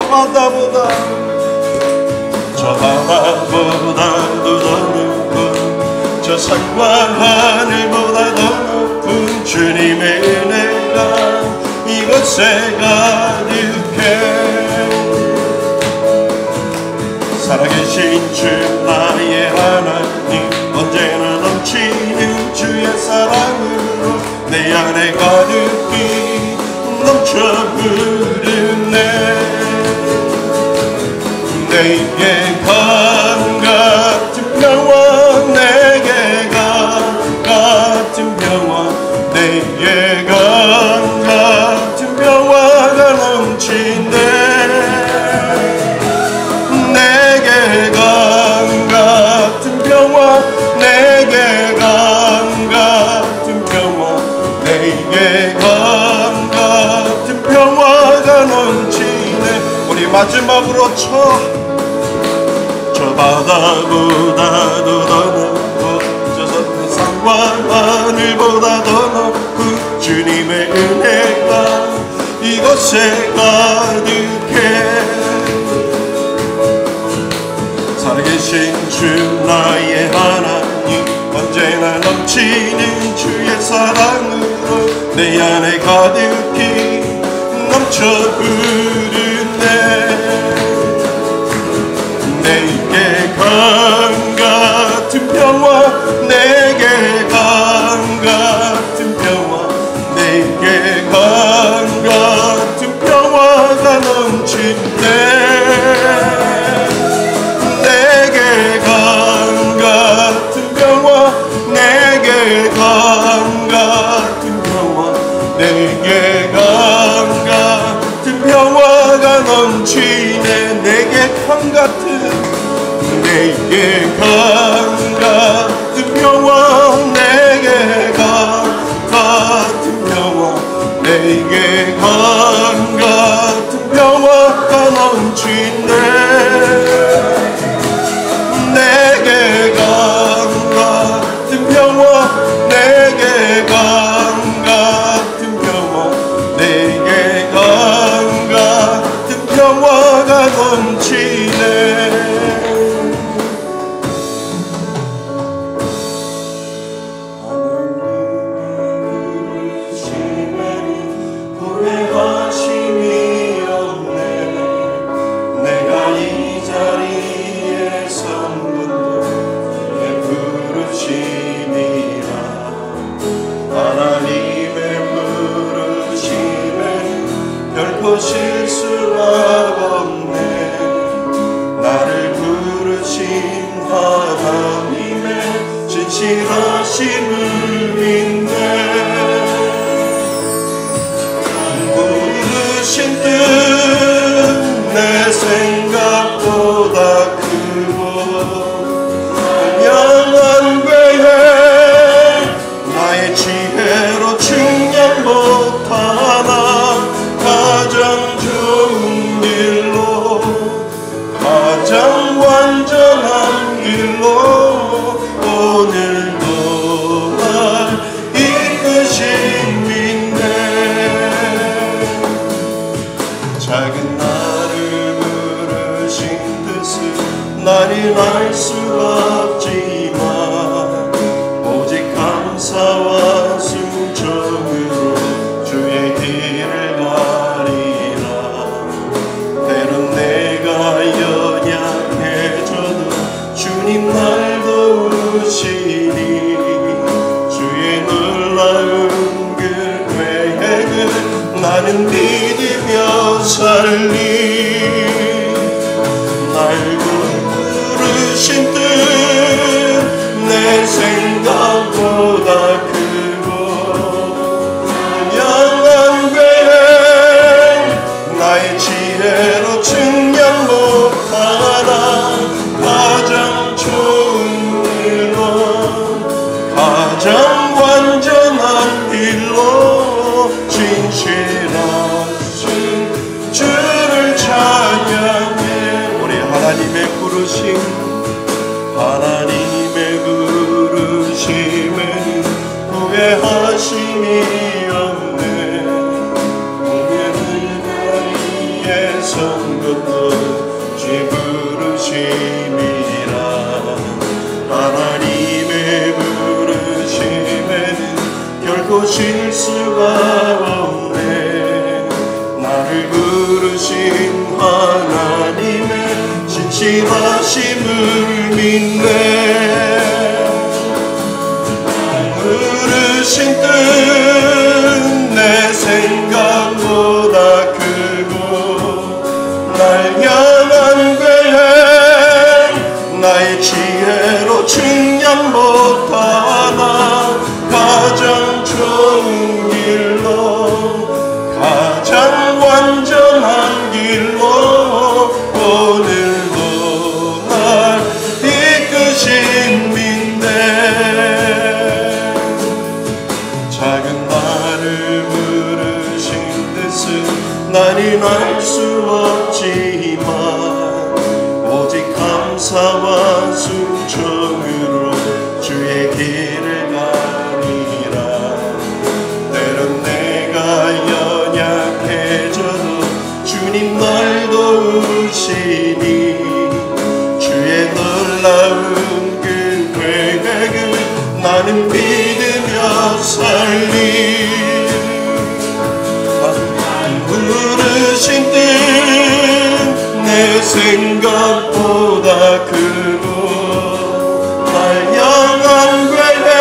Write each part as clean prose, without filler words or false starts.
바다보다 저 바다보다도 더 높은 저 산과 하늘보다 더 높은 주님의 은혜가 이곳에 가득해. 살아계신 주 나의 하나님 언제나 넘치는 주의 사랑으로 내 안에 가득히 넘쳐 흐르네. 내게 강 같은 평화 내게 강 같은 평화 내게 강 같은 평화가 넘치네. 내게 강 같은 평화 내게 강 같은 평화 내게 강 같은 평화가 넘치네. 우리 마지막으로 저 바다보다도 더 높고 저 산과 하늘보다 더 높은 주님의 은혜가 이곳에 가득해. 살아계신 주 나의 하나님 언제나 넘치는 주의 사랑으로 내 안에 가득히 넘쳐 흐르네. 내게 강 같은 평화 내게 강 같은 평화 내게 강 같은 평화가 넘치네. 내게 강 같은 평화 내게 강 같은 평화 내게 강 같은 평화가 넘치네. 내게 강 같은 내게 강 같은 평화 내게 강 같은 평화 내게 강 같은 평화가 넘치네. 내게 강 같은 평화 내게 강 같은 평화 내게 강 같은 평화가 넘치네. 실수가 없네. 나를 부르신 하나님의 진실하심을 믿네. 부르신 뜻 내 생각보다 크고 명한 계획 나의 지혜로 측량 못하나 가장 좋은 길로 가장 완전한 길로 오늘도 날 이끄신 믿네. 작은 나를 부르신 뜻은 나는 알 수가 없지만 오직 감사와 순종으로 주의 길을 가리라. 때론 내가 연약해져도 주님 날 도우시니 주의 놀라운 그 계획을 나는 믿으며 살리. 날 부르신 뜻 내 생각보다 크고 영한 계획 나의 지혜로 측량 못하나 가장 좋은 길로 가장 완전한 길로 진실하신 주를 찬양해. 우리 하나님의 부르심 하나님의 부르심에는 후회하심이 없네. 후회는 나의 선것 보실 수가 없네. 나를 부르신 하나님의 진실하심을 믿네. 부르신 뜻 내 생각보다 크고 날 향한 계획 나의 지혜로 측량 못하나 가장 좋은 길로 가장 완전한 길로 오늘도 날 이끄신 믿네. 작은 나를 부르신 뜻은 나는 알 수 없지만 오직 감사와 순종으로 주의 길을 가리라. 때론 내가 연약해져도 주님 날 도우시니 주의 놀라운 그 계획을 나는 믿으며 살리. 부르신 뜻 내 생각보다 크고 날 향한 계획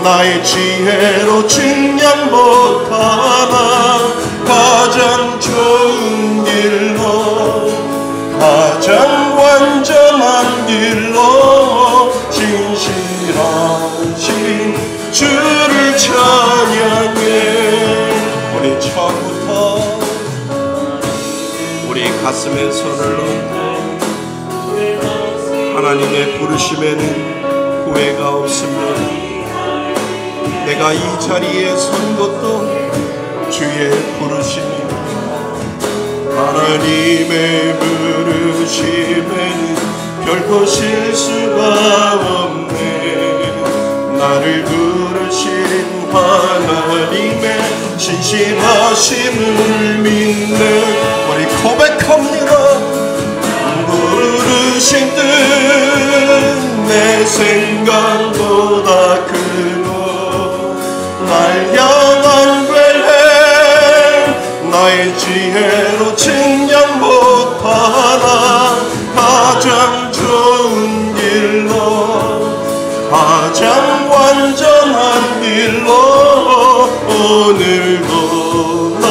나의 지혜로 측량 못하나 가장 좋은 길로 가장 완전한 길로 진실하신 주를 찬양해. 우리 처음부터 우리 가슴에 손을 얹고 하나님의 부르심에는 후회가 없습니다. 내가 이 자리에 선 것도 주의 부르심입니다. 하나님의 부르심에는 결코 실수가 없네. 나를 부르신 하나님의 진실하심을 믿네. 우리 고백합니다. 부르신 뜻 내 생각보다 크고 날 향한 계획 나의 지혜로 측량 못하나 가장 좋은 길로 가장 완전한 길로 오늘도 날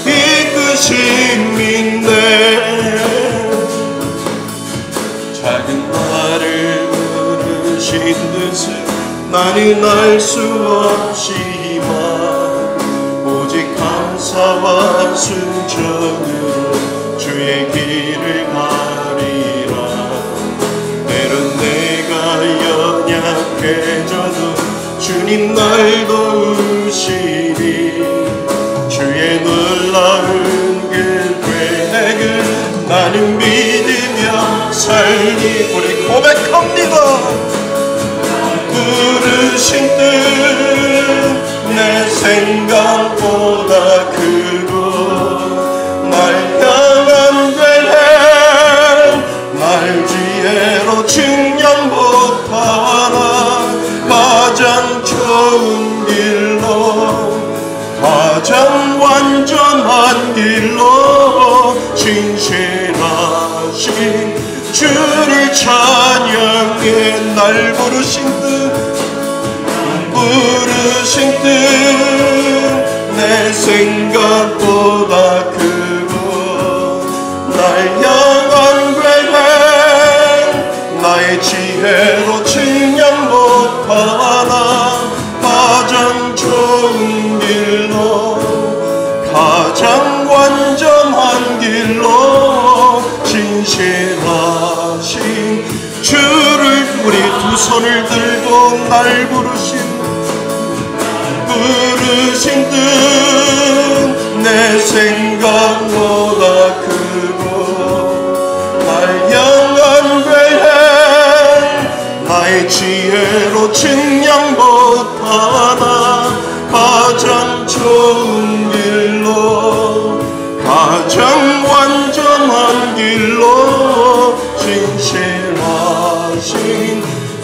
이끄신 믿네. 작은 나를 부르신 뜻은 나는 알 수 없지만 오직 감사와 순종으로 주의 길을 가리라. 때론 내가 연약해져도 주님 날 도우시니 주의 놀라운 그 계획을 나는 믿으며 살니. 우리 고백합니다. 부르신 뜻 내 생각보다 크고 날 향한 계획 날 지혜로 측량 못하나 가장 좋은 길로 가장 완전한 길로 진실하신 주를 찬양해. 날 부르신 뜻 내 생각보다 크고 날 향한 계획 나의 지혜로 측량 못하나 가장 좋은 길로 가장 완전한 길로 진실하신 주를. 우리 두 손을 들고 날 부르신 뜻 내 생각보다 크고 날 향한 계획 나의 지혜로 측량 못하나 가장 좋은 길로 가장 완전한 길로 진실하신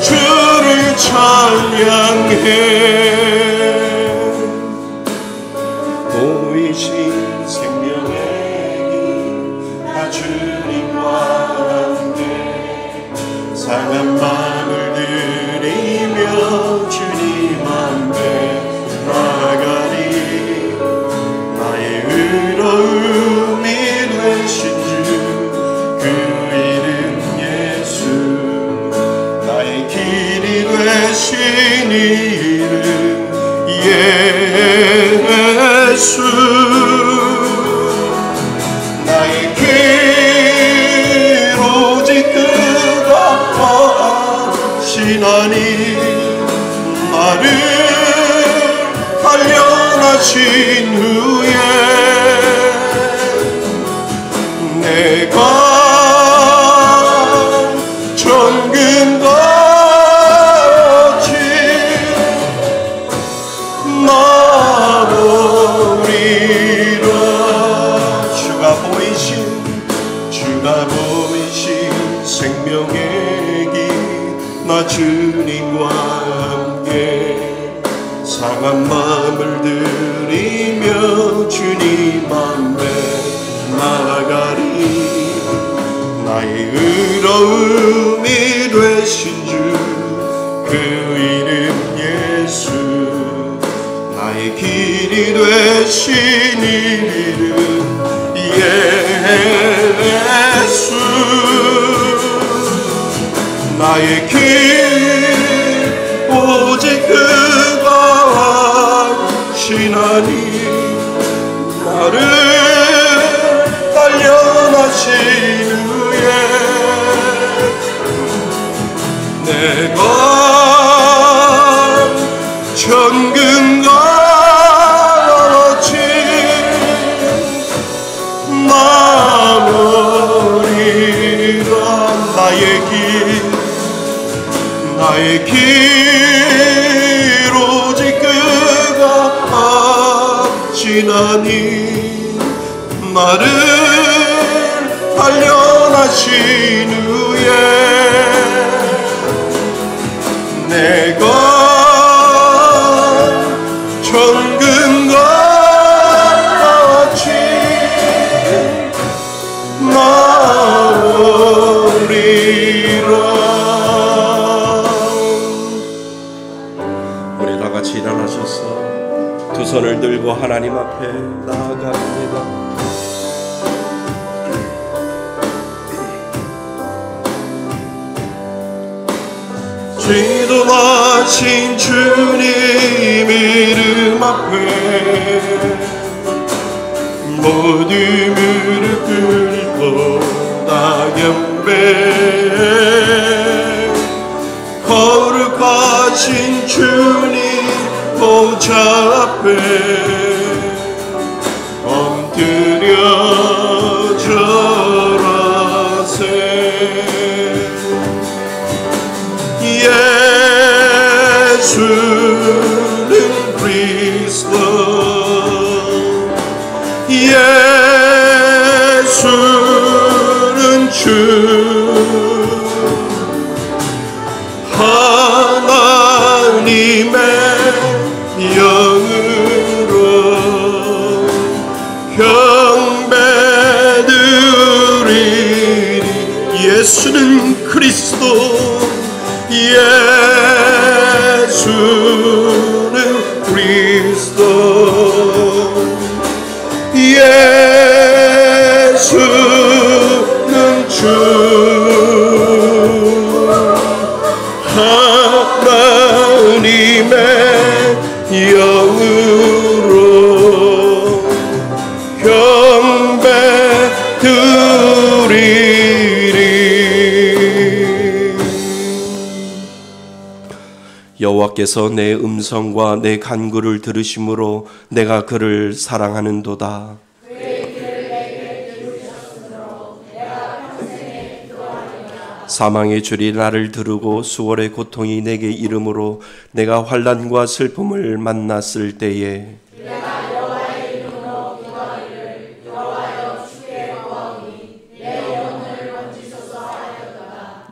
주를 찬양해. 나 주님과 함께 상한 마음을 드리며 주님 앞에 나아가리. 나의 의로움이 되신 주 그 이름 예수, 나의 길이 되신 이름 예수. 나의 길 오직 그가 하시나니 나를 단련하신 후에 내가 천근같이 나오리라. 주가 보이신 생명의 길, 나 주님과 함께 상한 마음을 드리며 주님 앞에 나아가리. 나의 의로움이 되신 주 그 이름 예수, 나의 길이 되신 이름 예수. 나의 길 오직 그가 하시나니 나를 단련하신 후에 내가 천근같이 나오리라. 나의 길 오직 그가 하시나니 나를 단련하신 후에 내가 천근같이 나오리라. 우리 다 같이 일어나셔서 두 손을 들고 하나님 앞에 나아갑니다. 지도하신 주님 이름 앞에 모두 무릎 꿇고 다 경배. 거룩하신 주님 보좌 앞에 엎드려 절하세. 예수는 그리스도, 예수는 주, 하나님의 영으로 경배드리니. 예수는 그리스도, 예수는 그리스도, 예수는 주, 하나님의 영으로 경배드리리. 여호와께서 내 음성과 내 간구를 들으심으로 내가 그를 사랑하는도다. 사망의 줄이 나를 두르고 수월의 고통이 내게 이름으로 내가 환난과 슬픔을 만났을 때에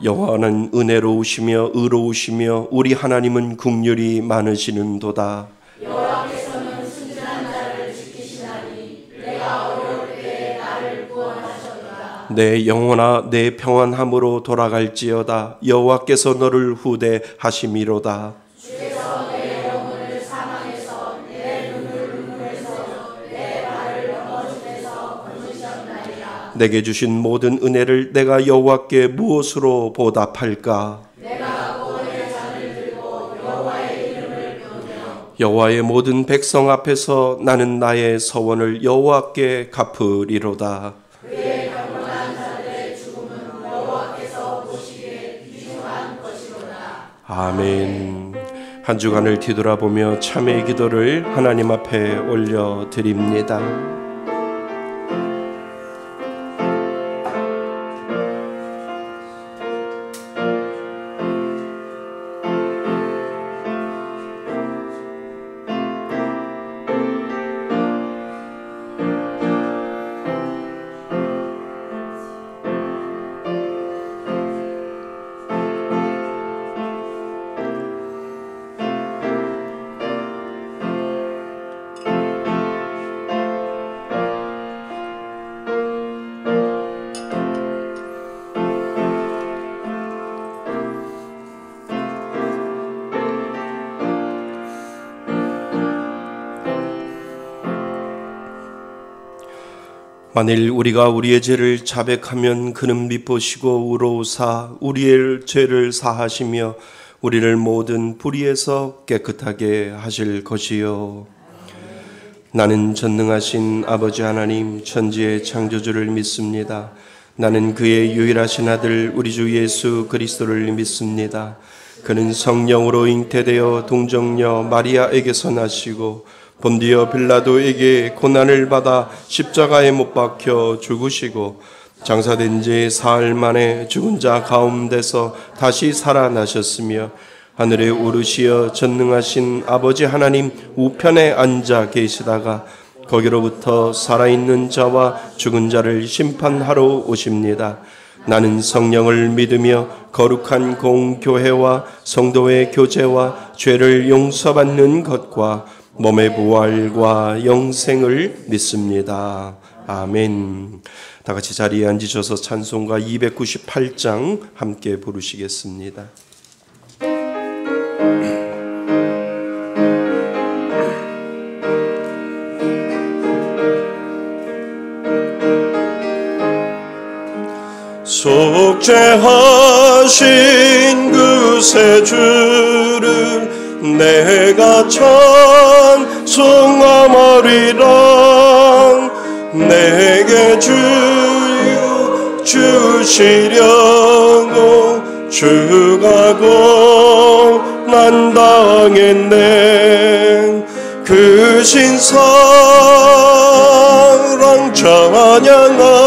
여호와는 은혜로우시며 의로우시며 우리 하나님은 긍휼이 많으시는도다. 여호와께서는 순전한 자를 지키시나니 내가 어려울 때에 나를 구원하셨도다. 내 영혼아 내 평안함으로 돌아갈지어다. 여호와께서 너를 후대하심이로다. 주께서 내 영혼을 사망에서 내 눈을 눈물에서 내 발을 넘어짐에서 건지셨나이다. 내게 주신 모든 은혜를 내가 여호와께 무엇으로 보답할까? 내가 구원의 잔을 들고 여호와의 이름을 부르며 여호와의 모든 백성 앞에서 나는 나의 서원을 여호와께 갚으리로다. 그의 경건한 자들의 죽음은 여호와께서 보시기에 귀중한 것이로다. 아멘. 한 주간을 뒤돌아보며 참회의 기도를 하나님 앞에 올려드립니다. 만일 우리가 우리의 죄를 자백하면 그는 미쁘시고 우러우사 우리의 죄를 사하시며 우리를 모든 불의에서 깨끗하게 하실 것이요. 나는 전능하신 아버지 하나님 천지의 창조주를 믿습니다. 나는 그의 유일하신 아들 우리 주 예수 그리스도를 믿습니다. 그는 성령으로 잉태되어 동정녀 마리아에게서 나시고 본디오 빌라도에게 고난을 받아 십자가에 못 박혀 죽으시고 장사된 지 사흘 만에 죽은 자 가운데서 다시 살아나셨으며 하늘에 오르시어 전능하신 아버지 하나님 우편에 앉아 계시다가 거기로부터 살아있는 자와 죽은 자를 심판하러 오십니다. 나는 성령을 믿으며 거룩한 공교회와 성도의 교제와 죄를 용서받는 것과 몸의 부활과 영생을 믿습니다. 아멘. 다 같이 자리에 앉으셔서 찬송가 298장 함께 부르시겠습니다. 속죄하신 그 새 주를 내가 찬송하리라. 내게 주여 주시려고 주가 고난당했네. 그 신사랑 찬양하리.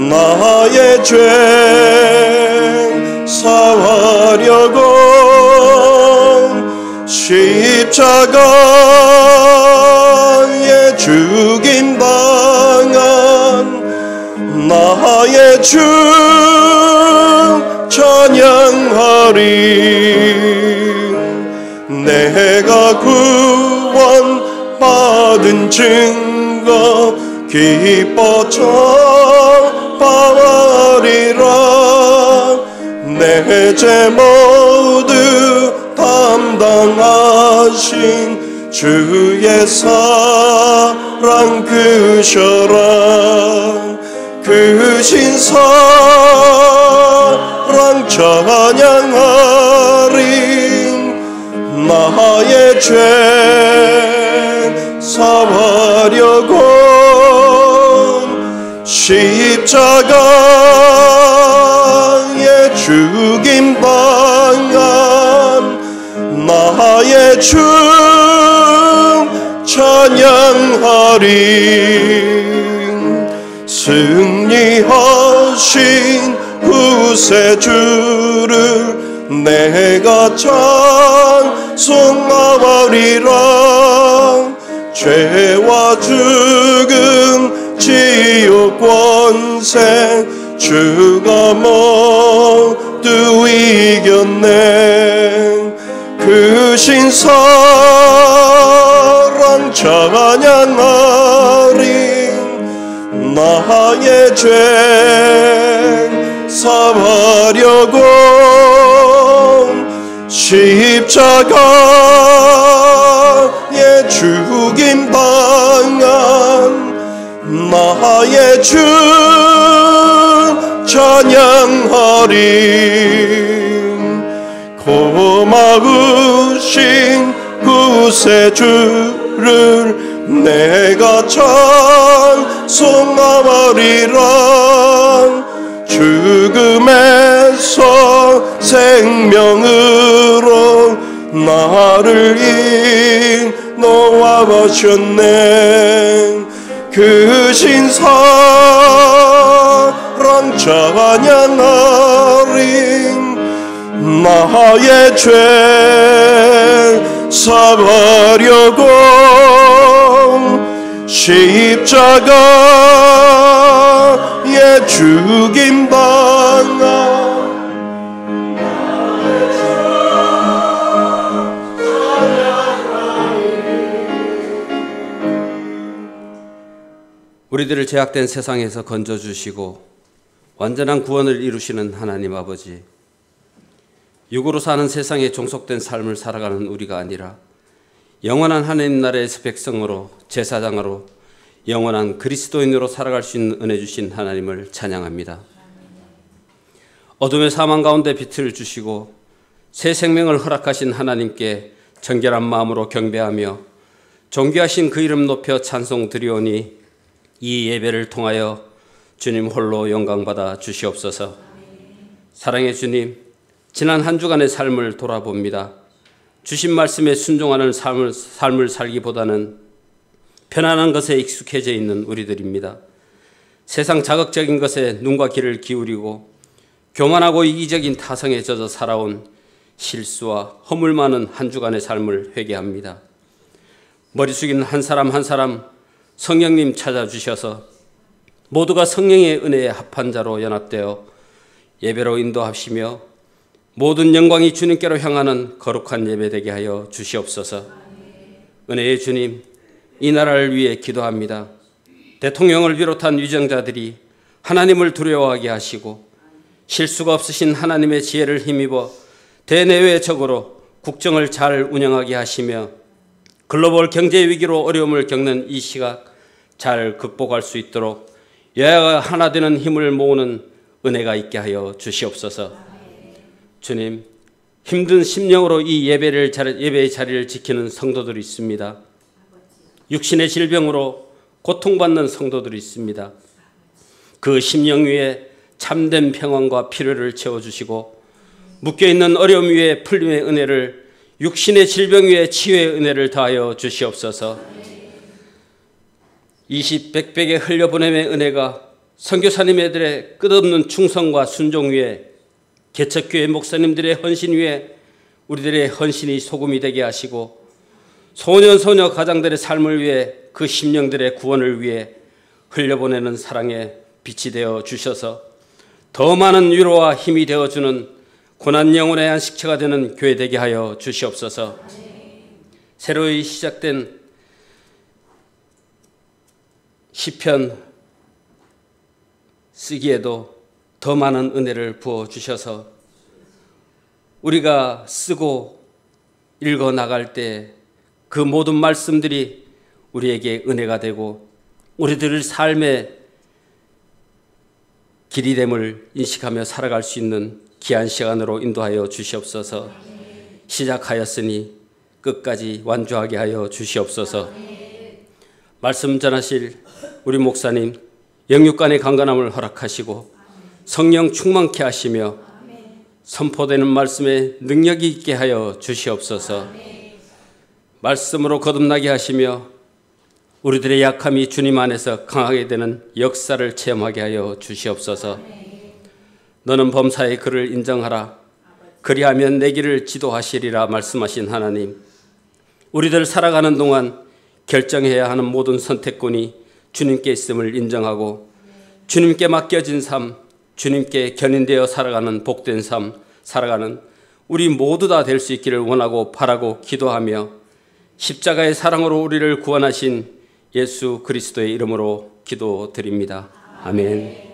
나의 죄 사하려고 십자가에 죽임당한 나의 주 찬양하리. 내가 구원받은 증거 기뻐 전파하리라. 내 죄 모두 담당하신 주의 사랑 크셔라. 그 신사랑 찬양하리. 나의 죄 사하려고 십자가에 죽임당한 나의 주 찬양하리. 승리하신 구세주를 내가 찬송하리라. 죄와 죽음 지옥 권세 주가 모두 이겼네. 그 신사랑 찬양하리. 나의 죄 사하려고 십자가에 죽임 당한 나의 주 찬양하리. 고마우신 구세주를 내가 찬송하리라. 죽음에서 생명으로 나를 인도하 가셨네. 그 신사랑 찬양하리. 나의 죄 사하려고 십자가에 죽임 당한 우리들을 죄악된 세상에서 건져주시고 완전한 구원을 이루시는 하나님 아버지, 육으로 사는 세상에 종속된 삶을 살아가는 우리가 아니라 영원한 하나님 나라에서 백성으로 제사장으로 영원한 그리스도인으로 살아갈 수 있는 은혜 주신 하나님을 찬양합니다. 어둠의 사망 가운데 빛을 주시고 새 생명을 허락하신 하나님께 정결한 마음으로 경배하며 존귀하신 그 이름 높여 찬송 드리오니 이 예배를 통하여 주님 홀로 영광받아 주시옵소서. 사랑의 주님, 지난 한 주간의 삶을 돌아봅니다. 주신 말씀에 순종하는 삶을 살기보다는 편안한 것에 익숙해져 있는 우리들입니다. 세상 자극적인 것에 눈과 귀를 기울이고 교만하고 이기적인 타성에 젖어 살아온 실수와 허물 많은 한 주간의 삶을 회개합니다. 머리 숙이는 한 사람 한 사람 성령님 찾아주셔서 모두가 성령의 은혜에 합한 자로 연합되어 예배로 인도하시며 모든 영광이 주님께로 향하는 거룩한 예배 되게 하여 주시옵소서. 은혜의 주님, 이 나라를 위해 기도합니다. 대통령을 비롯한 위정자들이 하나님을 두려워하게 하시고 실수가 없으신 하나님의 지혜를 힘입어 대내외적으로 국정을 잘 운영하게 하시며 글로벌 경제 위기로 어려움을 겪는 이 시각 잘 극복할 수 있도록 여야가 하나 되는 힘을 모으는 은혜가 있게 하여 주시옵소서. 주님, 힘든 심령으로 이 예배의 자리를 지키는 성도들이 있습니다. 육신의 질병으로 고통받는 성도들이 있습니다. 그 심령 위에 참된 평안과 필요를 채워주시고 묶여있는 어려움 위에 풀림의 은혜를, 육신의 질병 위에 치유의 은혜를 다하여 주시옵소서. 20백백의 흘려보냄의 은혜가 선교사님들의 끝없는 충성과 순종 위에 개척교회 목사님들의 헌신 위에 우리들의 헌신이 소금이 되게 하시고 소년 소녀 가장들의 삶을 위해 그 심령들의 구원을 위해 흘려보내는 사랑의 빛이 되어 주셔서 더 많은 위로와 힘이 되어주는 고난 영혼의 안식처가 되는 교회 되게 하여 주시옵소서. 새로이 시작된 시편 쓰기에도 더 많은 은혜를 부어주셔서 우리가 쓰고 읽어 나갈 때 그 모든 말씀들이 우리에게 은혜가 되고 우리들의 삶의 길이 됨을 인식하며 살아갈 수 있는 귀한 시간으로 인도하여 주시옵소서. 시작하였으니 끝까지 완주하게 하여 주시옵소서. 말씀 전하실 우리 목사님 영육간의 강건함을 허락하시고 성령 충만케 하시며 선포되는 말씀에 능력이 있게 하여 주시옵소서. 말씀으로 거듭나게 하시며 우리들의 약함이 주님 안에서 강하게 되는 역사를 체험하게 하여 주시옵소서. 너는 범사의 그를 인정하라. 그리하면 내 길을 지도하시리라 말씀하신 하나님, 우리들 살아가는 동안 결정해야 하는 모든 선택권이 주님께 있음을 인정하고 주님께 맡겨진 삶, 주님께 견인되어 살아가는 복된 삶 살아가는 우리 모두 다 될 수 있기를 원하고 바라고 기도하며 십자가의 사랑으로 우리를 구원하신 예수 그리스도의 이름으로 기도드립니다. 아멘.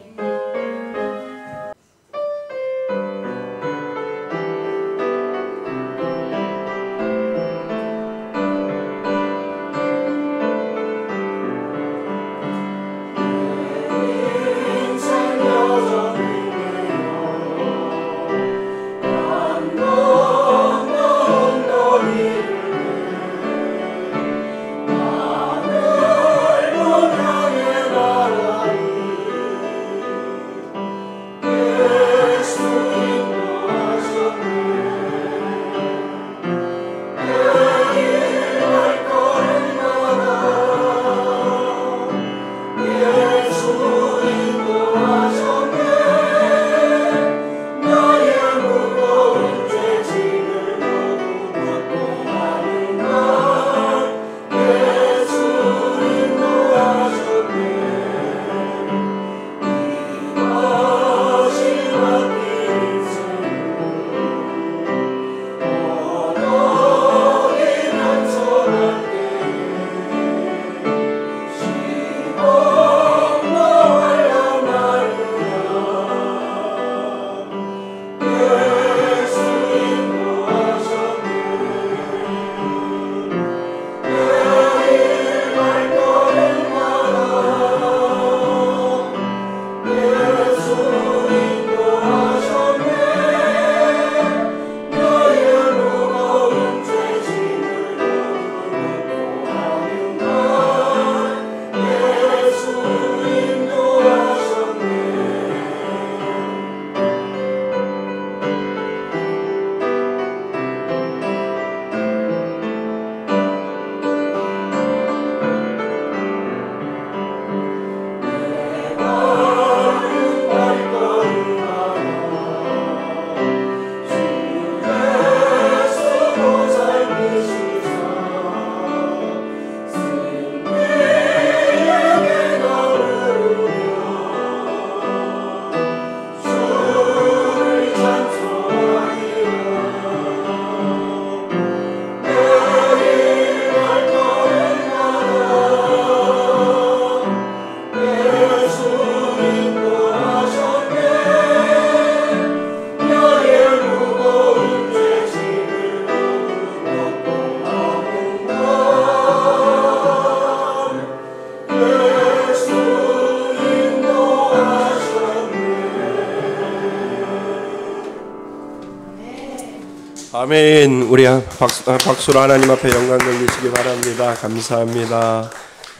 아멘. 우리 박수로 하나님 앞에 영광 돌리시기 바랍니다. 감사합니다.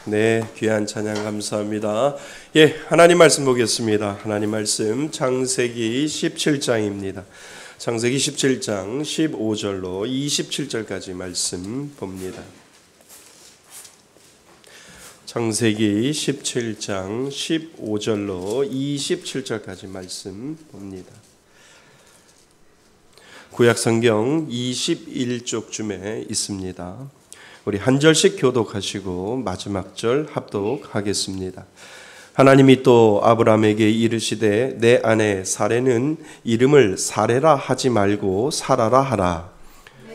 네, 귀한 찬양 감사합니다. 예, 하나님 말씀 보겠습니다. 하나님 말씀 창세기 17장입니다. 창세기 17장 15절로 27절까지 말씀 봅니다. 창세기 17장 15절로 27절까지 말씀 봅니다. 구약성경 21쪽쯤에 있습니다. 우리 한 절씩 교독하시고 마지막 절 합독하겠습니다. 하나님이 또 아브라함에게 이르시되 내 아내 사레는 이름을 사레라 하지 말고 사라라 하라.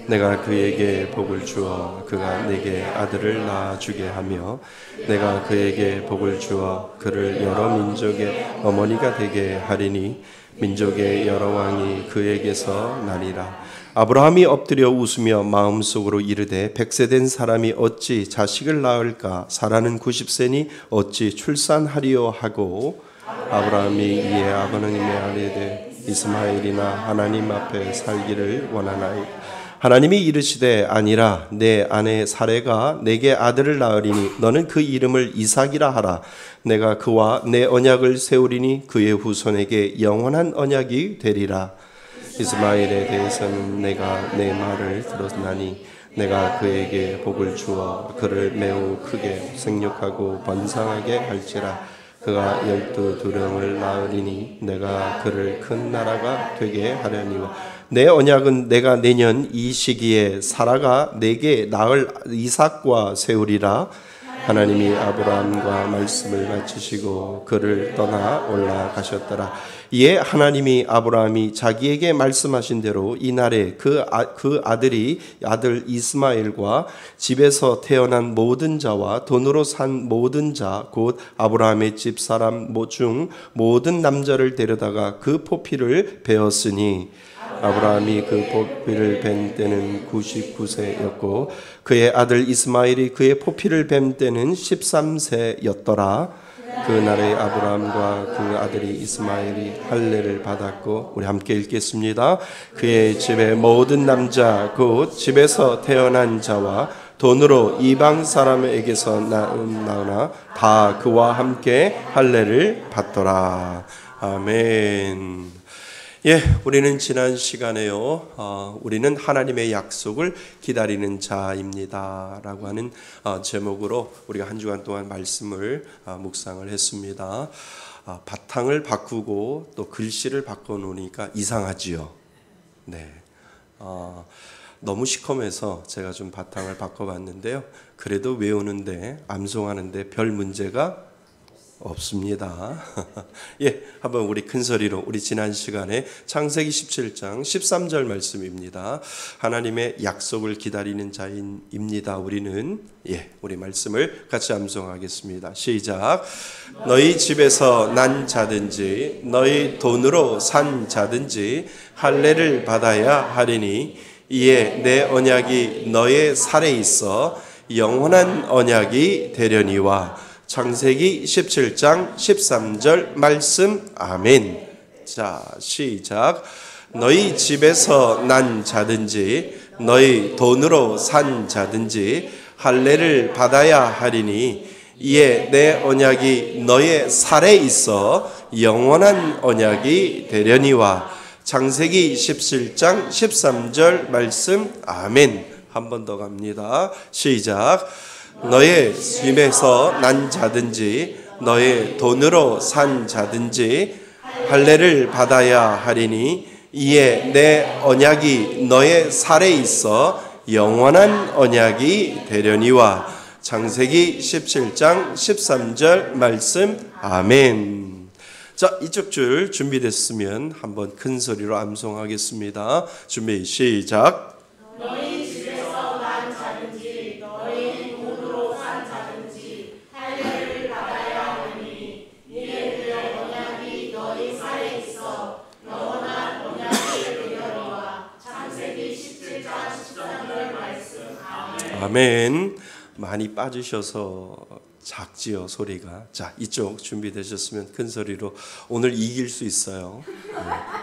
내가 그에게 복을 주어 그가 내게 아들을 낳아주게 하며 내가 그에게 복을 주어 그를 여러 민족의 어머니가 되게 하리니 민족의 여러 왕이 그에게서 나리라. 아브라함이 엎드려 웃으며 마음속으로 이르되 100세 된 사람이 어찌 자식을 낳을까? 사라는 90세니 어찌 출산하리요 하고 아브라함이 이에 아버님의 아내되 이스마엘이나 하나님 앞에 살기를 원하나이다. 하나님이 이르시되 아니라 내 아내 사레가 내게 아들을 낳으리니 너는 그 이름을 이삭이라 하라. 내가 그와 내 언약을 세우리니 그의 후손에게 영원한 언약이 되리라. 이스마엘에 대해서는 내가 내 말을 들었나니 내가 그에게 복을 주어 그를 매우 크게 생육하고 번성하게 할지라. 그가 12두령을 낳으리니 내가 그를 큰 나라가 되게 하려니와 내 언약은 내가 내년 이 시기에 사라가 내게 낳을 이삭과 세우리라. 하나님이 아브라함과 말씀을 마치시고 그를 떠나 올라가셨더라. 이에 하나님이 아브라함이 자기에게 말씀하신 대로 이날에 그 아들 이스마엘과 집에서 태어난 모든 자와 돈으로 산 모든 자 곧 아브라함의 집 사람 중 모든 남자를 데려다가 그 포피를 베었으니 아브라함이 그 포피를 벤 때는 99세였고 그의 아들 이스마엘이 그의 포피를 벤 때는 13세였더라. 그날에 아브라함과 그 아들이 이스마엘이 할례를 받았고, 우리 함께 읽겠습니다. 그의 집의 모든 남자 곧 집에서 태어난 자와 돈으로 이방 사람에게서 나오나 다 그와 함께 할례를 받더라. 아멘. 예, 우리는 지난 시간에요. 우리는 하나님의 약속을 기다리는 자입니다라고 하는 제목으로 우리가 한 주간 동안 말씀을 묵상을 했습니다. 바탕을 바꾸고 또 글씨를 바꿔놓으니까 이상하지요. 네. 너무 시커매서 제가 좀 바탕을 바꿔봤는데요. 그래도 외우는데 암송하는데 별 문제가 없습니다. 예, 한번 우리 큰 소리로 우리 지난 시간에 창세기 17장 13절 말씀입니다. 하나님의 약속을 기다리는 자입니다. 우리는 우리 말씀을 같이 암송하겠습니다. 시작. 너희 집에서 난 자든지 너희 돈으로 산 자든지 할례를 받아야 하리니 이에 내 언약이 너의 살에 있어 영원한 언약이 되려니와. 창세기 17장 13절 말씀. 아멘. 자, 시작. 너희 집에서 난 자든지 너희 돈으로 산 자든지 할례를 받아야 하리니 이에 내 언약이 너의 살에 있어 영원한 언약이 되려니와. 창세기 17장 13절 말씀. 아멘. 한 번 더 갑니다. 시작. 너의 집에서 난 자든지 너의 돈으로 산 자든지 할례를 받아야 하리니 이에 내 언약이 너의 살에 있어 영원한 언약이 되려니와. 창세기 17장 13절 말씀. 아멘. 자, 이쪽 줄 준비됐으면 한번 큰 소리로 암송하겠습니다. 준비 시작. 너희 집에서 난 자든지 너희 돈으로 산 자든지 할례를 받아야 하니 이에 내 언약이 너희 살에 있어 영원한 언약이 되려니와. 창세기 17장 13절 말씀. 아멘. 아멘. 많이 빠지셔서 작지요, 소리가. 자, 이쪽 준비되셨으면 큰 소리로 오늘 이길 수 있어요.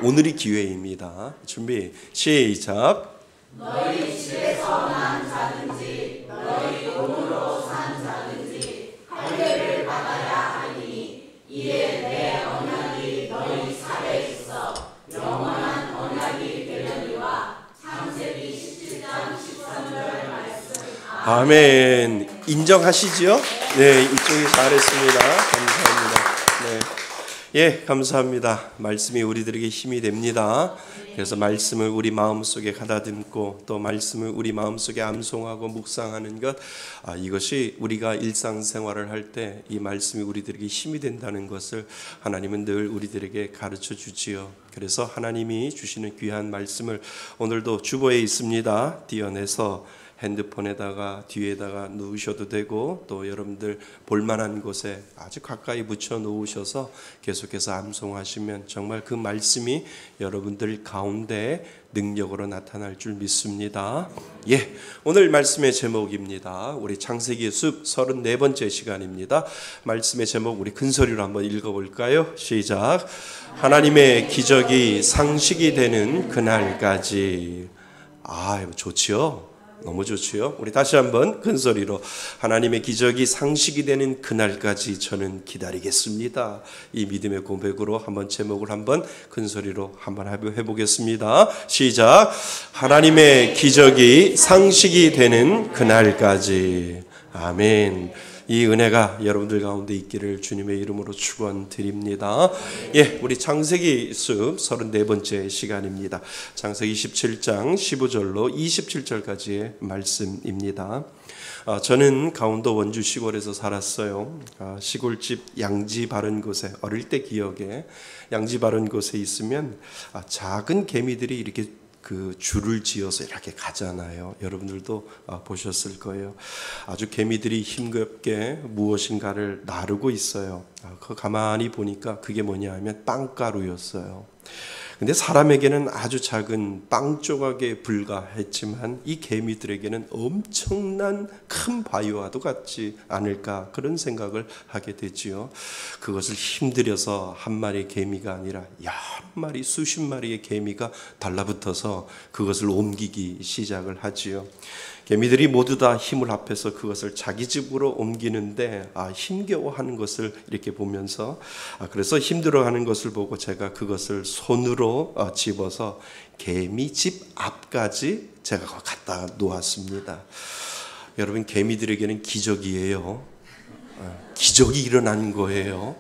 오늘이 기회입니다. 준비 시작. 너희 집에서 난 자든지 너희 돈으로 산 자든지 할례를 받아야 하니 이에 내 언약이 너희 살에 있어 영원한 언약이 되려니와. 창세기 17장 13절 말씀. 아멘. 인정하시죠? 네, 이쪽이 잘했습니다. 감사합니다. 네. 예, 감사합니다. 말씀이 우리들에게 힘이 됩니다. 그래서 말씀을 우리 마음속에 가다듬고 또 말씀을 우리 마음속에 암송하고 묵상하는 것, 이것이 우리가 일상생활을 할 때 이 말씀이 우리들에게 힘이 된다는 것을 하나님은 늘 우리들에게 가르쳐 주지요. 그래서 하나님이 주시는 귀한 말씀을 오늘도 주보에 있습니다. 띄어내서 핸드폰에다가 뒤에다가 놓으셔도 되고 또 여러분들 볼만한 곳에 아주 가까이 붙여 놓으셔서 계속해서 암송하시면 정말 그 말씀이 여러분들 가운데 능력으로 나타날 줄 믿습니다. 예, 오늘 말씀의 제목입니다. 우리 창세기의 숲 34번째 시간입니다. 말씀의 제목 우리 큰 소리로 한번 읽어볼까요? 시작. 하나님의 기적이 상식이 되는 그날까지. 좋지요? 너무 좋지요? 우리 다시 한번 큰 소리로 하나님의 기적이 상식이 되는 그날까지 저는 기다리겠습니다. 이 믿음의 고백으로 한번 제목을 한번 큰 소리로 한번 해보겠습니다. 시작. 하나님의 기적이 상식이 되는 그날까지. 아멘. 이 은혜가 여러분들 가운데 있기를 주님의 이름으로 축원드립니다. 예, 우리 창세기 숲 34번째 시간입니다. 창세기 27장 15절로 27절까지의 말씀입니다. 저는 강원도 원주 시골에서 살았어요. 시골집 양지 바른 곳에, 어릴 때 기억에 양지 바른 곳에 있으면 작은 개미들이 이렇게 그 줄을 지어서 이렇게 가잖아요. 여러분들도 보셨을 거예요. 아주 개미들이 힘겹게 무엇인가를 나르고 있어요. 그 가만히 보니까 그게 뭐냐 하면 빵가루였어요. 근데 사람에게는 아주 작은 빵 조각에 불과했지만 이 개미들에게는 엄청난 큰 바위와도 같지 않을까, 그런 생각을 하게 되지요. 그것을 힘들여서 한 마리의 개미가 아니라 여러 마리, 수십 마리의 개미가 달라붙어서 그것을 옮기기 시작을 하지요. 개미들이 모두 다 힘을 합해서 그것을 자기 집으로 옮기는데 힘겨워하는 것을 이렇게 보면서, 그래서 힘들어하는 것을 보고 제가 그것을 손으로 집어서 개미 집 앞까지 제가 갖다 놓았습니다. 여러분, 개미들에게는 기적이에요. 기적이 일어난 거예요.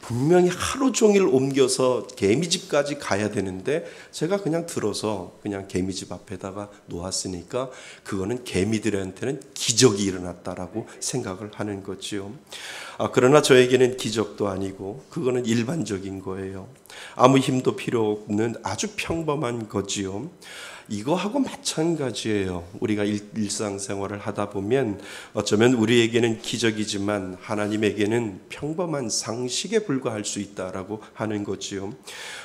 분명히 하루 종일 옮겨서 개미집까지 가야 되는데 제가 그냥 들어서 그냥 개미집 앞에다가 놓았으니까 그거는 개미들한테는 기적이 일어났다라고 생각을 하는 거지요. 그러나 저에게는 기적도 아니고 그거는 일반적인 거예요. 아무 힘도 필요 없는 아주 평범한 거지요. 이거하고 마찬가지예요. 우리가 일상생활을 하다 보면 어쩌면 우리에게는 기적이지만 하나님에게는 평범한 상식에 불과할 수 있다라고 하는 거지요.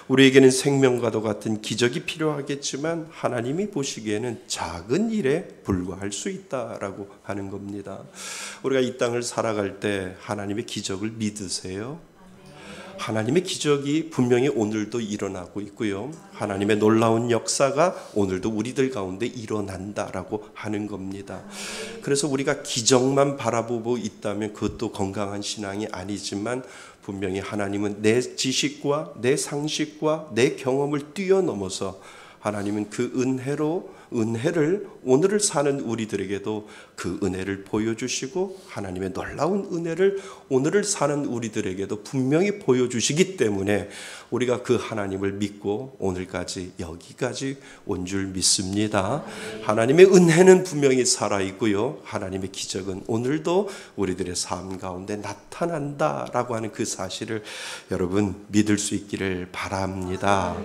우리에게는 생명과도 같은 기적이 필요하겠지만 하나님이 보시기에는 작은 일에 불과할 수 있다라고 하는 겁니다. 우리가 이 땅을 살아갈 때 하나님의 기적을 믿으세요? 하나님의 기적이 분명히 오늘도 일어나고 있고요. 하나님의 놀라운 역사가 오늘도 우리들 가운데 일어난다라고 하는 겁니다. 그래서 우리가 기적만 바라보고 있다면 그것도 건강한 신앙이 아니지만 분명히 하나님은 내 지식과 내 상식과 내 경험을 뛰어넘어서 하나님은 그 은혜를 오늘을 사는 우리들에게도 그 은혜를 보여주시고 하나님의 놀라운 은혜를 오늘을 사는 우리들에게도 분명히 보여주시기 때문에 우리가 그 하나님을 믿고 오늘까지 여기까지 온 줄 믿습니다. 하나님의 은혜는 분명히 살아있고요. 하나님의 기적은 오늘도 우리들의 삶 가운데 나타난다라고 하는 그 사실을 여러분 믿을 수 있기를 바랍니다.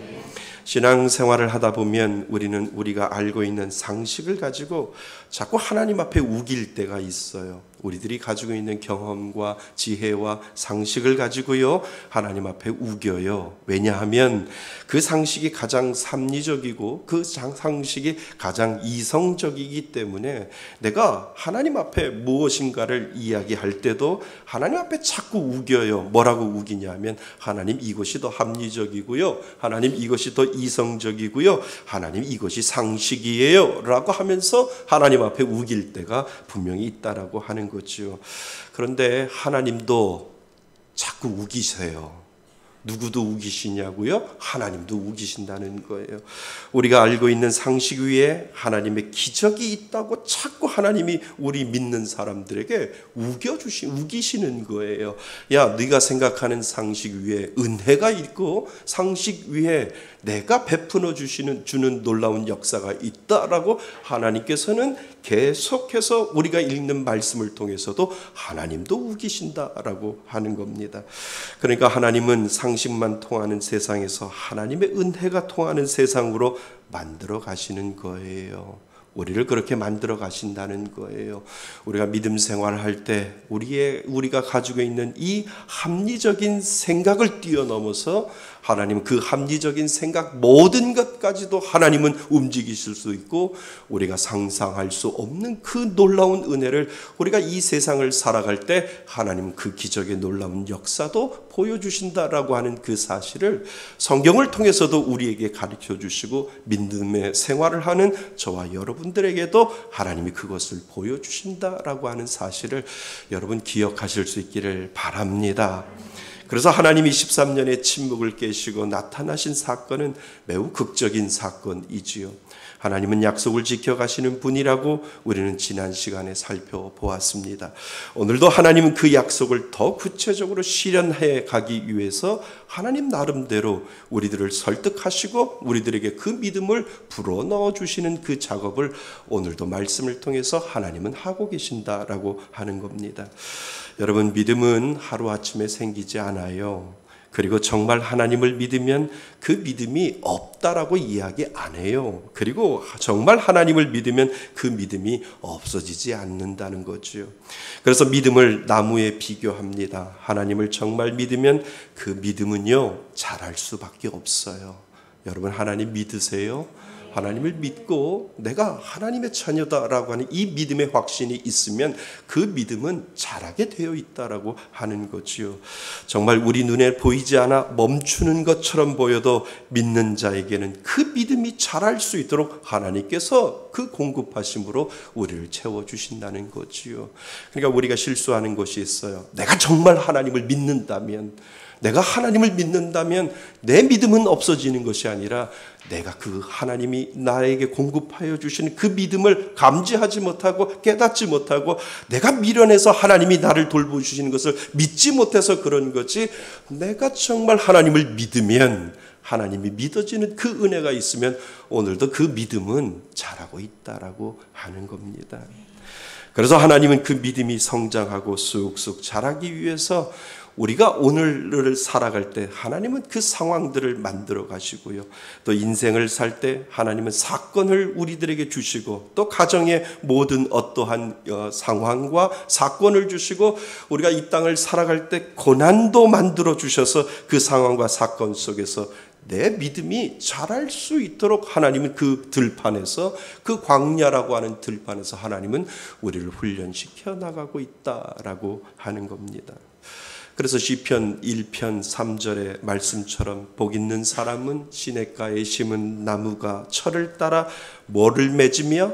신앙생활을 하다 보면 우리는 우리가 알고 있는 상식을 가지고 자꾸 하나님 앞에 우길 때가 있어요. 우리들이 가지고 있는 경험과 지혜와 상식을 가지고요 하나님 앞에 우겨요. 왜냐하면 그 상식이 가장 합리적이고 그 상식이 가장 이성적이기 때문에 내가 하나님 앞에 무엇인가를 이야기할 때도 하나님 앞에 자꾸 우겨요. 뭐라고 우기냐면 하나님 이것이 더 합리적이고요, 하나님 이것이 더 이성적이고요, 하나님 이것이 상식이에요 라고 하면서 하나님 앞에 우길 때가 분명히 있다라고 하는 거죠. 그런데 하나님도 자꾸 우기세요. 누구도 우기시냐고요? 하나님도 우기신다는 거예요. 우리가 알고 있는 상식 위에 하나님의 기적이 있다고 자꾸 하나님이 우리 믿는 사람들에게 우기시는 거예요. 야, 네가 생각하는 상식 위에 은혜가 있고 상식 위에 내가 베풀어 주는 놀라운 역사가 있다라고 하나님께서는 계속해서 우리가 읽는 말씀을 통해서도 하나님도 우기신다라고 하는 겁니다. 그러니까 하나님은 상식만 통하는 세상에서 하나님의 은혜가 통하는 세상으로 만들어 가시는 거예요. 우리를 그렇게 만들어 가신다는 거예요. 우리가 믿음 생활을 할 때 우리가 가지고 있는 이 합리적인 생각을 뛰어넘어서 하나님은 그 합리적인 생각 모든 것까지도 하나님은 움직이실 수 있고 우리가 상상할 수 없는 그 놀라운 은혜를 우리가 이 세상을 살아갈 때 하나님은 그 기적의 놀라운 역사도 보여주신다라고 하는 그 사실을 성경을 통해서도 우리에게 가르쳐 주시고 믿음의 생활을 하는 저와 여러분들에게도 하나님이 그것을 보여주신다라고 하는 사실을 여러분 기억하실 수 있기를 바랍니다. 그래서 하나님이 13년의 침묵을 깨시고 나타나신 사건은 매우 극적인 사건이지요. 하나님은 약속을 지켜가시는 분이라고 우리는 지난 시간에 살펴보았습니다. 오늘도 하나님은 그 약속을 더 구체적으로 실현해 가기 위해서 하나님 나름대로 우리들을 설득하시고 우리들에게 그 믿음을 불어넣어 주시는 그 작업을 오늘도 말씀을 통해서 하나님은 하고 계신다라고 하는 겁니다. 여러분, 믿음은 하루아침에 생기지 않아요. 그리고 정말 하나님을 믿으면 그 믿음이 없다라고 이야기 안 해요. 그리고 정말 하나님을 믿으면 그 믿음이 없어지지 않는다는 거죠. 그래서 믿음을 나무에 비교합니다. 하나님을 정말 믿으면 그 믿음은요, 자랄 수밖에 없어요. 여러분, 하나님 믿으세요? 하나님을 믿고 내가 하나님의 자녀다라고 하는 이 믿음의 확신이 있으면 그 믿음은 자라게 되어 있다라고 하는 거지요. 정말 우리 눈에 보이지 않아 멈추는 것처럼 보여도 믿는 자에게는 그 믿음이 자랄 수 있도록 하나님께서 그 공급하심으로 우리를 채워주신다는 거지요. 그러니까 우리가 실수하는 것이 있어요. 내가 정말 하나님을 믿는다면, 내가 하나님을 믿는다면 내 믿음은 없어지는 것이 아니라 내가 그 하나님이 나에게 공급하여 주시는 그 믿음을 감지하지 못하고 깨닫지 못하고 내가 미련해서 하나님이 나를 돌보주시는 것을 믿지 못해서 그런 거지, 내가 정말 하나님을 믿으면 하나님이 믿어지는 그 은혜가 있으면 오늘도 그 믿음은 자라고 있다라고 하는 겁니다. 그래서 하나님은 그 믿음이 성장하고 쑥쑥 자라기 위해서 우리가 오늘을 살아갈 때 하나님은 그 상황들을 만들어 가시고요. 또 인생을 살 때 하나님은 사건을 우리들에게 주시고 또 가정의 모든 어떠한 상황과 사건을 주시고 우리가 이 땅을 살아갈 때 고난도 만들어 주셔서 그 상황과 사건 속에서 내 믿음이 자랄 수 있도록 하나님은 그 들판에서, 그 광야라고 하는 들판에서 하나님은 우리를 훈련시켜 나가고 있다라고 하는 겁니다. 그래서 시편 1편 3절의 말씀처럼 복 있는 사람은 시냇가에 심은 나무가 철을 따라 뭐를 맺으며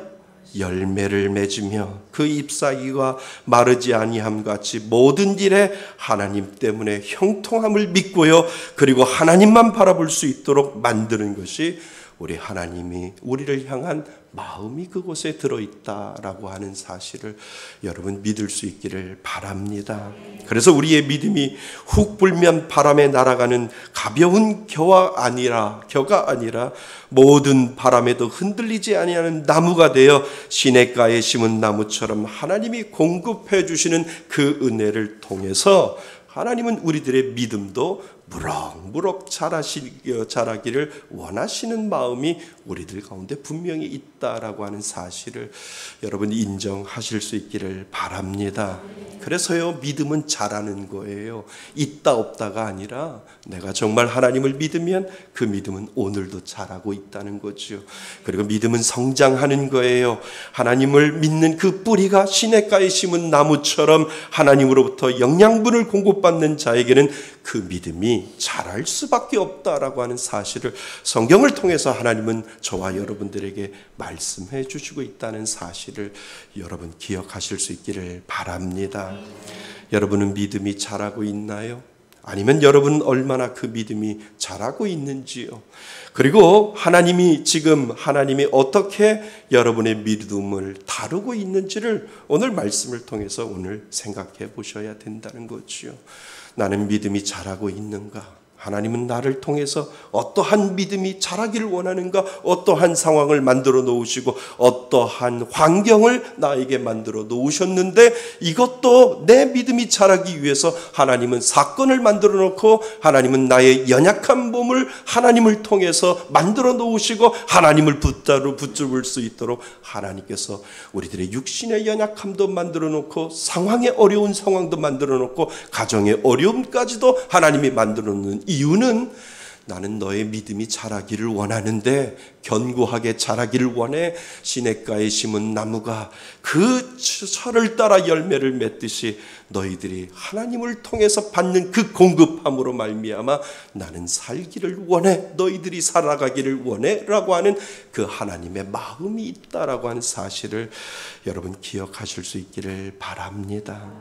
열매를 맺으며 그 잎사귀가 마르지 아니함 같이 모든 일에 하나님 때문에 형통함을 믿고요. 그리고 하나님만 바라볼 수 있도록 만드는 것이 우리 하나님이 우리를 향한 마음이 그곳에 들어있다라고 하는 사실을 여러분 믿을 수 있기를 바랍니다. 그래서 우리의 믿음이 훅 불면 바람에 날아가는 가벼운 겨가 아니라 모든 바람에도 흔들리지 아니하는 나무가 되어 시냇가에 심은 나무처럼 하나님이 공급해 주시는 그 은혜를 통해서 하나님은 우리들의 믿음도 무럭무럭 자라기를 원하시는 마음이 우리들 가운데 분명히 있다라고 하는 사실을 여러분 인정하실 수 있기를 바랍니다. 그래서요, 믿음은 자라는 거예요. 있다 없다가 아니라 내가 정말 하나님을 믿으면 그 믿음은 오늘도 자라고 있다는 거죠. 그리고 믿음은 성장하는 거예요. 하나님을 믿는 그 뿌리가 시냇가에 심은 나무처럼 하나님으로부터 영양분을 공급받는 자에게는 그 믿음이 자랄 수밖에 없다라고 하는 사실을 성경을 통해서 하나님은 저와 여러분들에게 말씀해 주시고 있다는 사실을 여러분 기억하실 수 있기를 바랍니다. 여러분은 믿음이 자라고 있나요? 아니면 여러분은 얼마나 그 믿음이 자라고 있는지요? 그리고 하나님이 어떻게 여러분의 믿음을 다루고 있는지를 오늘 말씀을 통해서 오늘 생각해 보셔야 된다는 거지요. 나는 믿음이 자라고 있는가? 하나님은 나를 통해서 어떠한 믿음이 자라기를 원하는가? 어떠한 상황을 만들어 놓으시고 어떠한 환경을 나에게 만들어 놓으셨는데 이것도 내 믿음이 자라기 위해서 하나님은 사건을 만들어 놓고 하나님은 나의 연약한 몸을 하나님을 통해서 만들어 놓으시고 하나님을 붙잡을 수 있도록 하나님께서 우리들의 육신의 연약함도 만들어 놓고 상황의 어려운 상황도 만들어 놓고 가정의 어려움까지도 하나님이 만들어 놓는 이유는 나는 너의 믿음이 자라기를 원하는데 견고하게 자라기를 원해 시냇가에 심은 나무가 그 철을 따라 열매를 맺듯이 너희들이 하나님을 통해서 받는 그 공급함으로 말미암아 나는 살기를 원해, 너희들이 살아가기를 원해 라고 하는 그 하나님의 마음이 있다라고 하는 사실을 여러분 기억하실 수 있기를 바랍니다.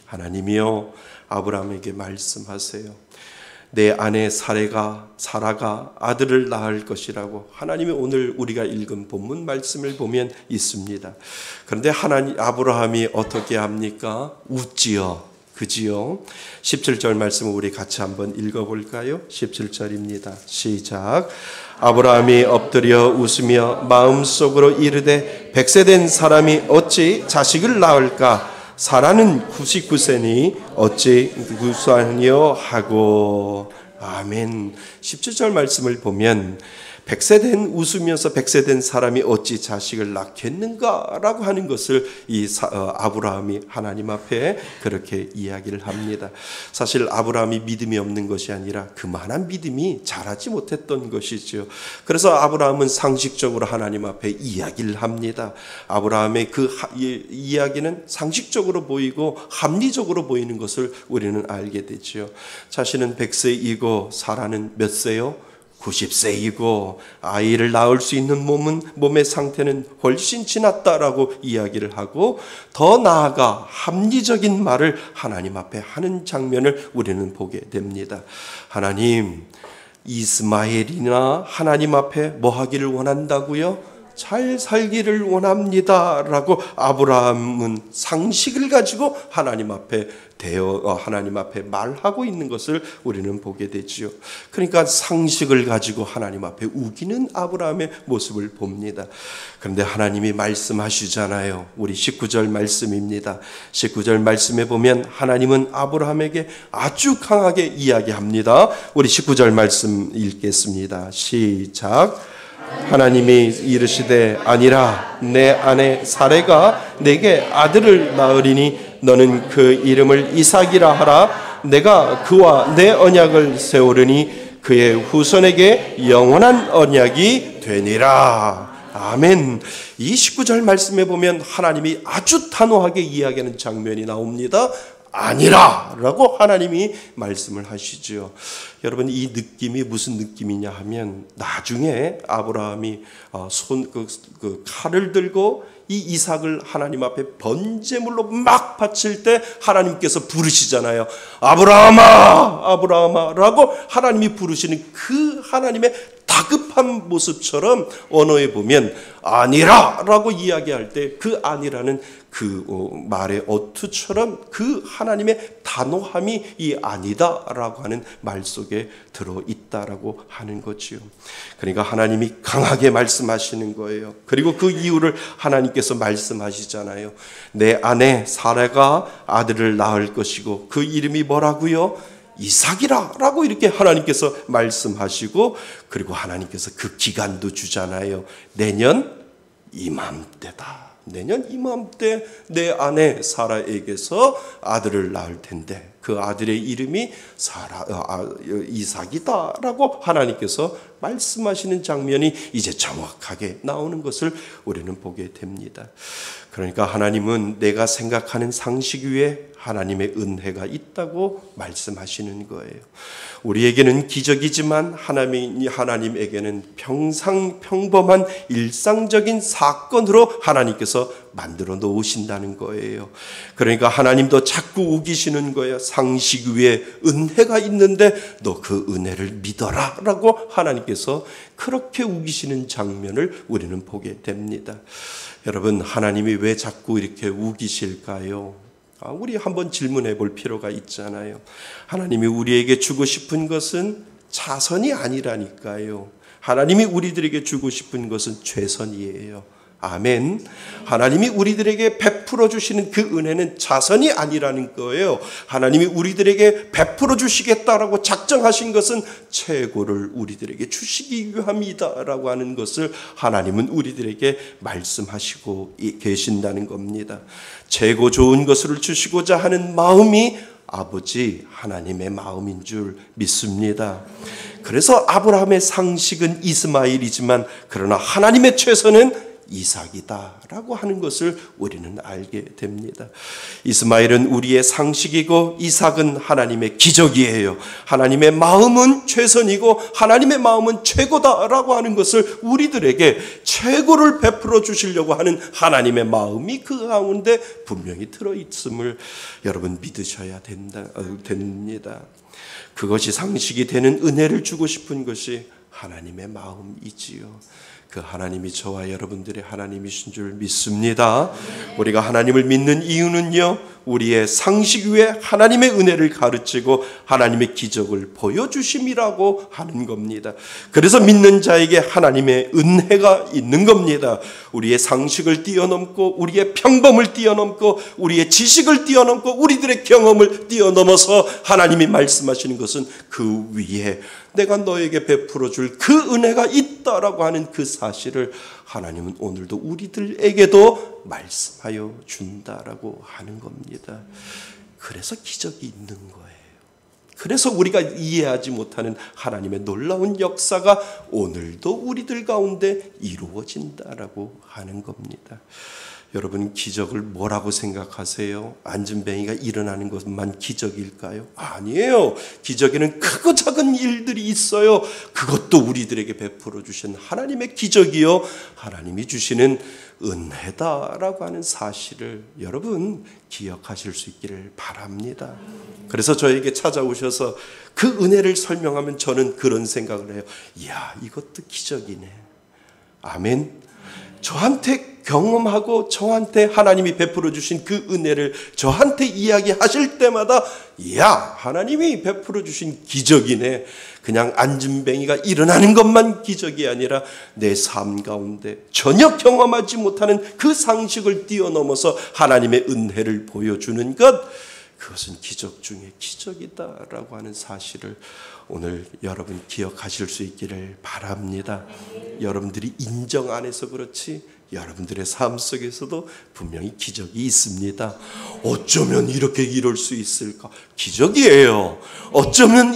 하나님이요, 아브라함에게 말씀하세요. 내 아내 사라가 아들을 낳을 것이라고 하나님이 오늘 우리가 읽은 본문 말씀을 보면 있습니다. 그런데 아브라함이 어떻게 합니까? 웃지요. 그지요? 17절 말씀을 우리 같이 한번 읽어볼까요? 17절입니다. 시작. 아브라함이 엎드려 웃으며 마음속으로 이르되 100세 된 사람이 어찌 자식을 낳을까? 사라는 99세니 어찌 구산이요 하고. 아멘. 17절 말씀을 보면 100세 된 웃으면서 100세 된 사람이 어찌 자식을 낳겠는가라고 하는 것을 아브라함이 하나님 앞에 그렇게 이야기를 합니다. 사실 아브라함이 믿음이 없는 것이 아니라 그만한 믿음이 자라지 못했던 것이죠. 그래서 아브라함은 상식적으로 하나님 앞에 이야기를 합니다. 아브라함의 그 이야기는 상식적으로 보이고 합리적으로 보이는 것을 우리는 알게 되죠. 자신은 100세이고 사라는 몇 세요? 90세이고 아이를 낳을 수 있는 몸의 상태는 훨씬 지났다라고 이야기를 하고, 더 나아가 합리적인 말을 하나님 앞에 하는 장면을 우리는 보게 됩니다. 하나님, 이스마엘이나 하나님 앞에 뭐 하기를 원한다고요? 잘 살기를 원합니다 라고 아브라함은 상식을 가지고 하나님 앞에 말하고 있는 것을 우리는 보게 되지요. 그러니까 상식을 가지고 하나님 앞에 우기는 아브라함의 모습을 봅니다. 그런데 하나님이 말씀하시잖아요. 우리 19절 말씀입니다. 19절 말씀에 보면 하나님은 아브라함에게 아주 강하게 이야기합니다. 우리 19절 말씀 읽겠습니다. 시작. 하나님이 이르시되 아니라 내 아내 사레가 내게 아들을 낳으리니 너는 그 이름을 이삭이라 하라. 내가 그와 내 언약을 세우리니 그의 후손에게 영원한 언약이 되니라. 아멘. 이 19절 말씀에 보면 하나님이 아주 단호하게 이야기하는 장면이 나옵니다. 아니라 라고 하나님이 말씀을 하시죠. 여러분, 이 느낌이 무슨 느낌이냐 하면 나중에 아브라함이 칼을 들고 이 이삭을 하나님 앞에 번제물로 막 바칠 때 하나님께서 부르시잖아요. 아브라함아, 아브라함아 라고 하나님이 부르시는 그 하나님의 다급한 모습처럼 언어에 보면 아니라 라고 이야기할 때 그 아니라는 그 말의 어투처럼 그 하나님의 단호함이 이 아니다 라고 하는 말 속에 들어있다라고 하는 거지요. 그러니까 하나님이 강하게 말씀하시는 거예요. 그리고 그 이유를 하나님께서 말씀하시잖아요. 내 아내 사라가 아들을 낳을 것이고 그 이름이 뭐라고요? 이삭이라 라고 이렇게 하나님께서 말씀하시고, 그리고 하나님께서 그 기간도 주잖아요. 내년 이맘때다. 내년 이맘때 내 아내 사라에게서 아들을 낳을 텐데 그 아들의 이름이 이삭이다 라고 하나님께서 말씀하시는 장면이 이제 정확하게 나오는 것을 우리는 보게 됩니다. 그러니까 하나님은 내가 생각하는 상식 위에 하나님의 은혜가 있다고 말씀하시는 거예요. 우리에게는 기적이지만 하나님에게는 평범한 일상적인 사건으로 하나님께서 만들어 놓으신다는 거예요. 그러니까 하나님도 자꾸 우기시는 거예요. 상식 위에 은혜가 있는데 너 그 은혜를 믿어라 라고 하나님께서 그렇게 우기시는 장면을 우리는 보게 됩니다. 여러분, 하나님이 왜 자꾸 이렇게 우기실까요? 우리 한번 질문해 볼 필요가 있잖아요. 하나님이 우리에게 주고 싶은 것은 자선이 아니라니까요. 하나님이 우리들에게 주고 싶은 것은 최선이에요. 아멘. 하나님이 우리들에게 베풀어 주시는 그 은혜는 자선이 아니라는 거예요. 하나님이 우리들에게 베풀어 주시겠다라고 작정하신 것은 최고를 우리들에게 주시기 위함이다라고 하는 것을 하나님은 우리들에게 말씀하시고 계신다는 겁니다. 최고 좋은 것을 주시고자 하는 마음이 아버지 하나님의 마음인 줄 믿습니다. 그래서 아브라함의 상식은 이스마엘이지만 그러나 하나님의 최선은 이삭이다라고 하는 것을 우리는 알게 됩니다. 이스마엘은 우리의 상식이고 이삭은 하나님의 기적이에요. 하나님의 마음은 최선이고 하나님의 마음은 최고다라고 하는 것을 우리들에게 최고를 베풀어 주시려고 하는 하나님의 마음이 그 가운데 분명히 들어있음을 여러분 믿으셔야 됩니다. 그것이 상식이 되는 은혜를 주고 싶은 것이 하나님의 마음이지요. 그 하나님이 저와 여러분들의 하나님이신 줄 믿습니다. 우리가 하나님을 믿는 이유는요, 우리의 상식 위에 하나님의 은혜를 가르치고 하나님의 기적을 보여주심이라고 하는 겁니다. 그래서 믿는 자에게 하나님의 은혜가 있는 겁니다. 우리의 상식을 뛰어넘고 우리의 평범을 뛰어넘고 우리의 지식을 뛰어넘고 우리들의 경험을 뛰어넘어서 하나님이 말씀하시는 것은 그 위에 내가 너에게 베풀어 줄 그 은혜가 있다라고 하는 그 사실을 하나님은 오늘도 우리들에게도 말씀하여 준다라고 하는 겁니다. 그래서 기적이 있는 거예요. 그래서 우리가 이해하지 못하는 하나님의 놀라운 역사가 오늘도 우리들 가운데 이루어진다라고 하는 겁니다. 여러분, 기적을 뭐라고 생각하세요? 안진뱅이가 일어나는 것만 기적일까요? 아니에요. 기적에는 크고 작은 일들이 있어요. 그것도 우리들에게 베풀어 주신 하나님의 기적이요, 하나님이 주시는 은혜다라고 하는 사실을 여러분 기억하실 수 있기를 바랍니다. 그래서 저에게 찾아오셔서 그 은혜를 설명하면 저는 그런 생각을 해요. 이야, 이것도 기적이네. 아멘. 저한테 경험하고 저한테 하나님이 베풀어 주신 그 은혜를 저한테 이야기하실 때마다, 이야, 하나님이 베풀어 주신 기적이네. 그냥 안진뱅이가 일어나는 것만 기적이 아니라 내 삶 가운데 전혀 경험하지 못하는 그 상식을 뛰어넘어서 하나님의 은혜를 보여주는 것, 그것은 기적 중에 기적이다라고 하는 사실을 오늘 여러분 기억하실 수 있기를 바랍니다. 여러분들이 인정 안 해서 그렇지 여러분들의 삶 속에서도 분명히 기적이 있습니다. 어쩌면 이렇게 이룰 수 있을까? 기적이에요. 어쩌면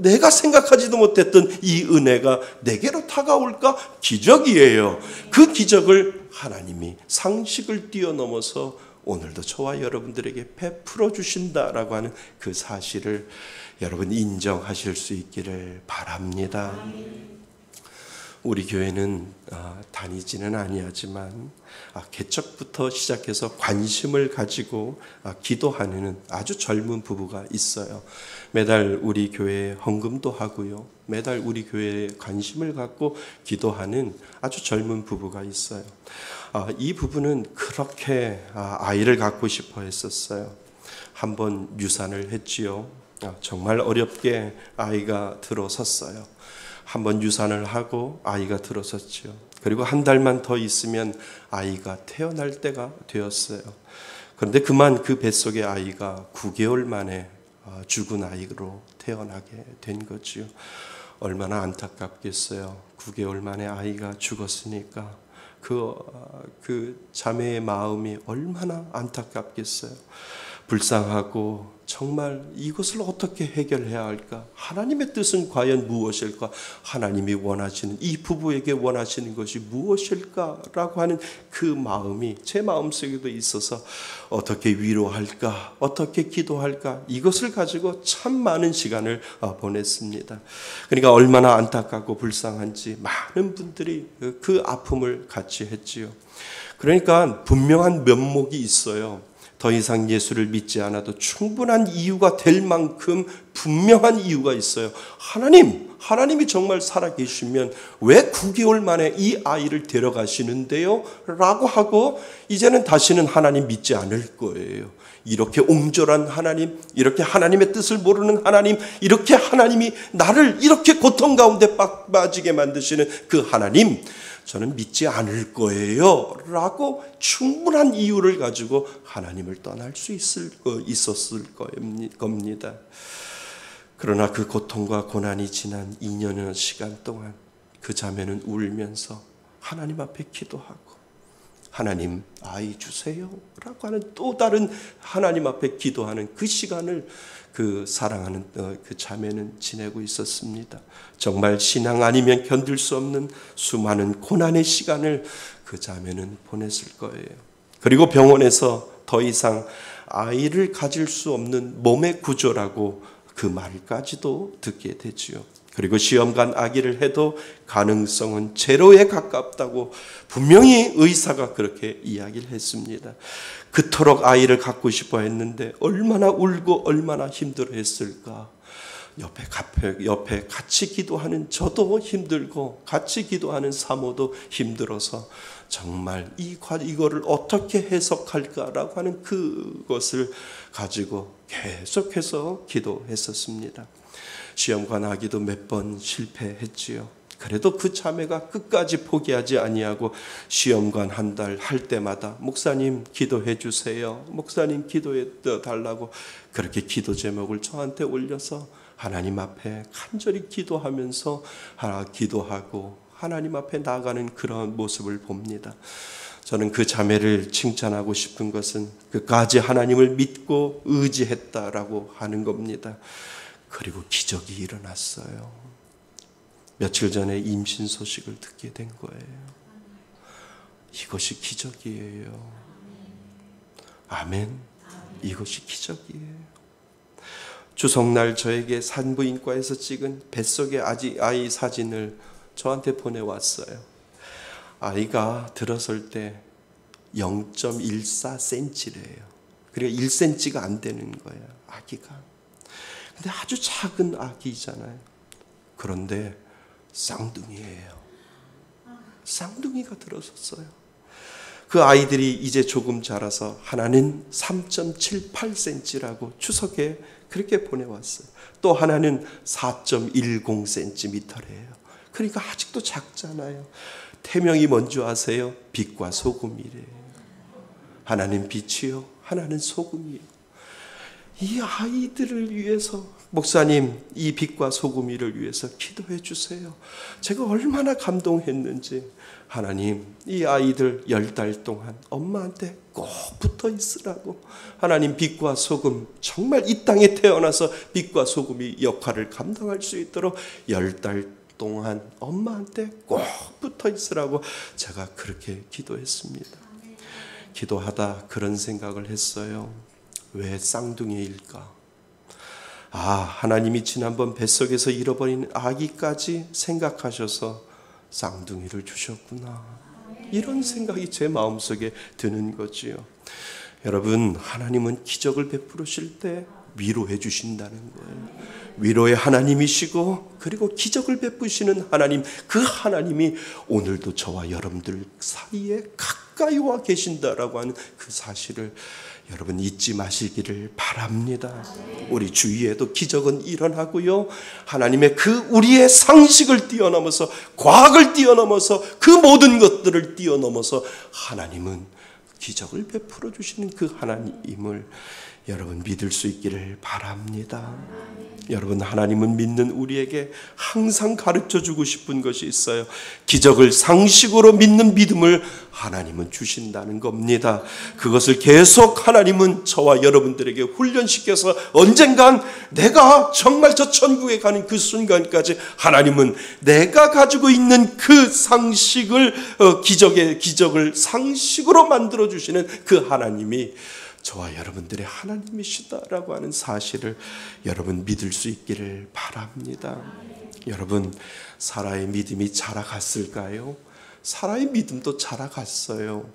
내가 생각하지도 못했던 이 은혜가 내게로 다가올까? 기적이에요. 그 기적을 하나님이 상식을 뛰어넘어서 오늘도 저와 여러분들에게 베풀어 주신다라고 하는 그 사실을 여러분 인정하실 수 있기를 바랍니다. 우리 교회는 다니지는 아니하지만 개척부터 시작해서 관심을 가지고 기도하는 아주 젊은 부부가 있어요. 매달 우리 교회에 헌금도 하고요, 매달 우리 교회에 관심을 갖고 기도하는 아주 젊은 부부가 있어요. 이 부부는 그렇게 아이를 갖고 싶어 했었어요. 한번 유산을 했지요. 정말 어렵게 아이가 들어섰어요. 한번 유산을 하고 아이가 들어섰죠. 그리고 한 달만 더 있으면 아이가 태어날 때가 되었어요. 그런데 그만 그 뱃속의 아이가 9개월 만에 죽은 아이로 태어나게 된 거지요. 얼마나 안타깝겠어요. 9개월 만에 아이가 죽었으니까 그 자매의 마음이 얼마나 안타깝겠어요. 불쌍하고 정말 이것을 어떻게 해결해야 할까? 하나님의 뜻은 과연 무엇일까? 하나님이 원하시는, 이 부부에게 원하시는 것이 무엇일까라고 하는 그 마음이 제 마음속에도 있어서 어떻게 위로할까? 어떻게 기도할까? 이것을 가지고 참 많은 시간을 보냈습니다. 그러니까 얼마나 안타깝고 불쌍한지 많은 분들이 그 아픔을 같이 했지요. 그러니까 분명한 면목이 있어요. 더 이상 예수를 믿지 않아도 충분한 이유가 될 만큼 분명한 이유가 있어요. 하나님이 정말 살아계시면 왜 9개월 만에 이 아이를 데려가시는데요? 라고 하고 이제는 다시는 하나님 믿지 않을 거예요. 이렇게 옹졸한 하나님, 이렇게 하나님의 뜻을 모르는 하나님, 이렇게 하나님이 나를 이렇게 고통 가운데 빠지게 만드시는 그 하나님, 저는 믿지 않을 거예요 라고 충분한 이유를 가지고 하나님을 떠날 수 있었을 겁니다. 그러나 그 고통과 고난이 지난 2년의 시간 동안 그 자매는 울면서 하나님 앞에 기도하고, 하나님 아이 주세요 라고 하는 또 다른 하나님 앞에 기도하는 그 시간을 그 사랑하는 그 자매는 지내고 있었습니다. 정말 신앙 아니면 견딜 수 없는 수많은 고난의 시간을 그 자매는 보냈을 거예요. 그리고 병원에서 더 이상 아이를 가질 수 없는 몸의 구조라고 그 말까지도 듣게 되지요. 그리고 시험관 아기를 해도 가능성은 제로에 가깝다고 분명히 의사가 그렇게 이야기를 했습니다. 그토록 아이를 갖고 싶어 했는데 얼마나 울고 얼마나 힘들어 했을까. 옆에 같이 기도하는 저도 힘들고 같이 기도하는 사모도 힘들어서 정말 이거를 어떻게 해석할까라고 하는 그것을 가지고 계속해서 기도했었습니다. 시험관 아기도 몇 번 실패했지요. 그래도 그 자매가 끝까지 포기하지 아니하고 시험관 한 달 할 때마다 목사님 기도해 주세요. 목사님 기도해 달라고 그렇게 기도 제목을 저한테 올려서 하나님 앞에 간절히 기도하면서 기도하고 하나님 앞에 나아가는 그런 모습을 봅니다. 저는 그 자매를 칭찬하고 싶은 것은 끝까지 하나님을 믿고 의지했다라고 하는 겁니다. 그리고 기적이 일어났어요. 며칠 전에 임신 소식을 듣게 된 거예요. 이것이 기적이에요. 아멘. 이것이 기적이에요. 추석날 저에게 산부인과에서 찍은 뱃속의 아이 사진을 저한테 보내왔어요. 아이가 들어설 때 0.14cm래요. 그러니까 1cm가 안 되는 거예요. 아기가. 근데 아주 작은 아기잖아요. 그런데 쌍둥이에요. 쌍둥이가 들어섰어요. 그 아이들이 이제 조금 자라서 하나는 3.78cm라고 추석에 그렇게 보내왔어요. 또 하나는 4.10cm래요. 그러니까 아직도 작잖아요. 태명이 뭔지 아세요? 빛과 소금이래요. 하나는 빛이요, 하나는 소금이요. 이 아이들을 위해서 목사님, 이 빛과 소금이를 위해서 기도해 주세요. 제가 얼마나 감동했는지. 하나님, 이 아이들 10달 동안 엄마한테 꼭 붙어 있으라고. 하나님, 빛과 소금, 정말 이 땅에 태어나서 빛과 소금이 역할을 감당할 수 있도록 10달 동안 엄마한테 꼭 붙어 있으라고 제가 그렇게 기도했습니다. 기도하다 그런 생각을 했어요. 왜 쌍둥이일까? 하나님이 지난번 뱃속에서 잃어버린 아기까지 생각하셔서 쌍둥이를 주셨구나. 이런 생각이 제 마음속에 드는 거지요. 여러분, 하나님은 기적을 베푸실 때 위로해 주신다는 거예요. 위로의 하나님이시고 그리고 기적을 베푸시는 하나님, 그 하나님이 오늘도 저와 여러분들 사이에 가까이 와 계신다라고 하는 그 사실을 여러분 잊지 마시기를 바랍니다. 우리 주위에도 기적은 일어나고요. 하나님의 그 우리의 상식을 뛰어넘어서, 과학을 뛰어넘어서, 그 모든 것들을 뛰어넘어서 하나님은 기적을 베풀어 주시는 그 하나님을 여러분 믿을 수 있기를 바랍니다. 여러분, 하나님은 믿는 우리에게 항상 가르쳐 주고 싶은 것이 있어요. 기적을 상식으로 믿는 믿음을 하나님은 주신다는 겁니다. 그것을 계속 하나님은 저와 여러분들에게 훈련시켜서 언젠간 내가 정말 저 천국에 가는 그 순간까지 하나님은 내가 가지고 있는 그 상식을 기적을 상식으로 만들어 주시는 그 하나님이 저와 여러분들의 하나님이시다라고 하는 사실을 여러분 믿을 수 있기를 바랍니다. 여러분, 사라의 믿음이 자라갔을까요? 사라의 믿음도 자라갔어요.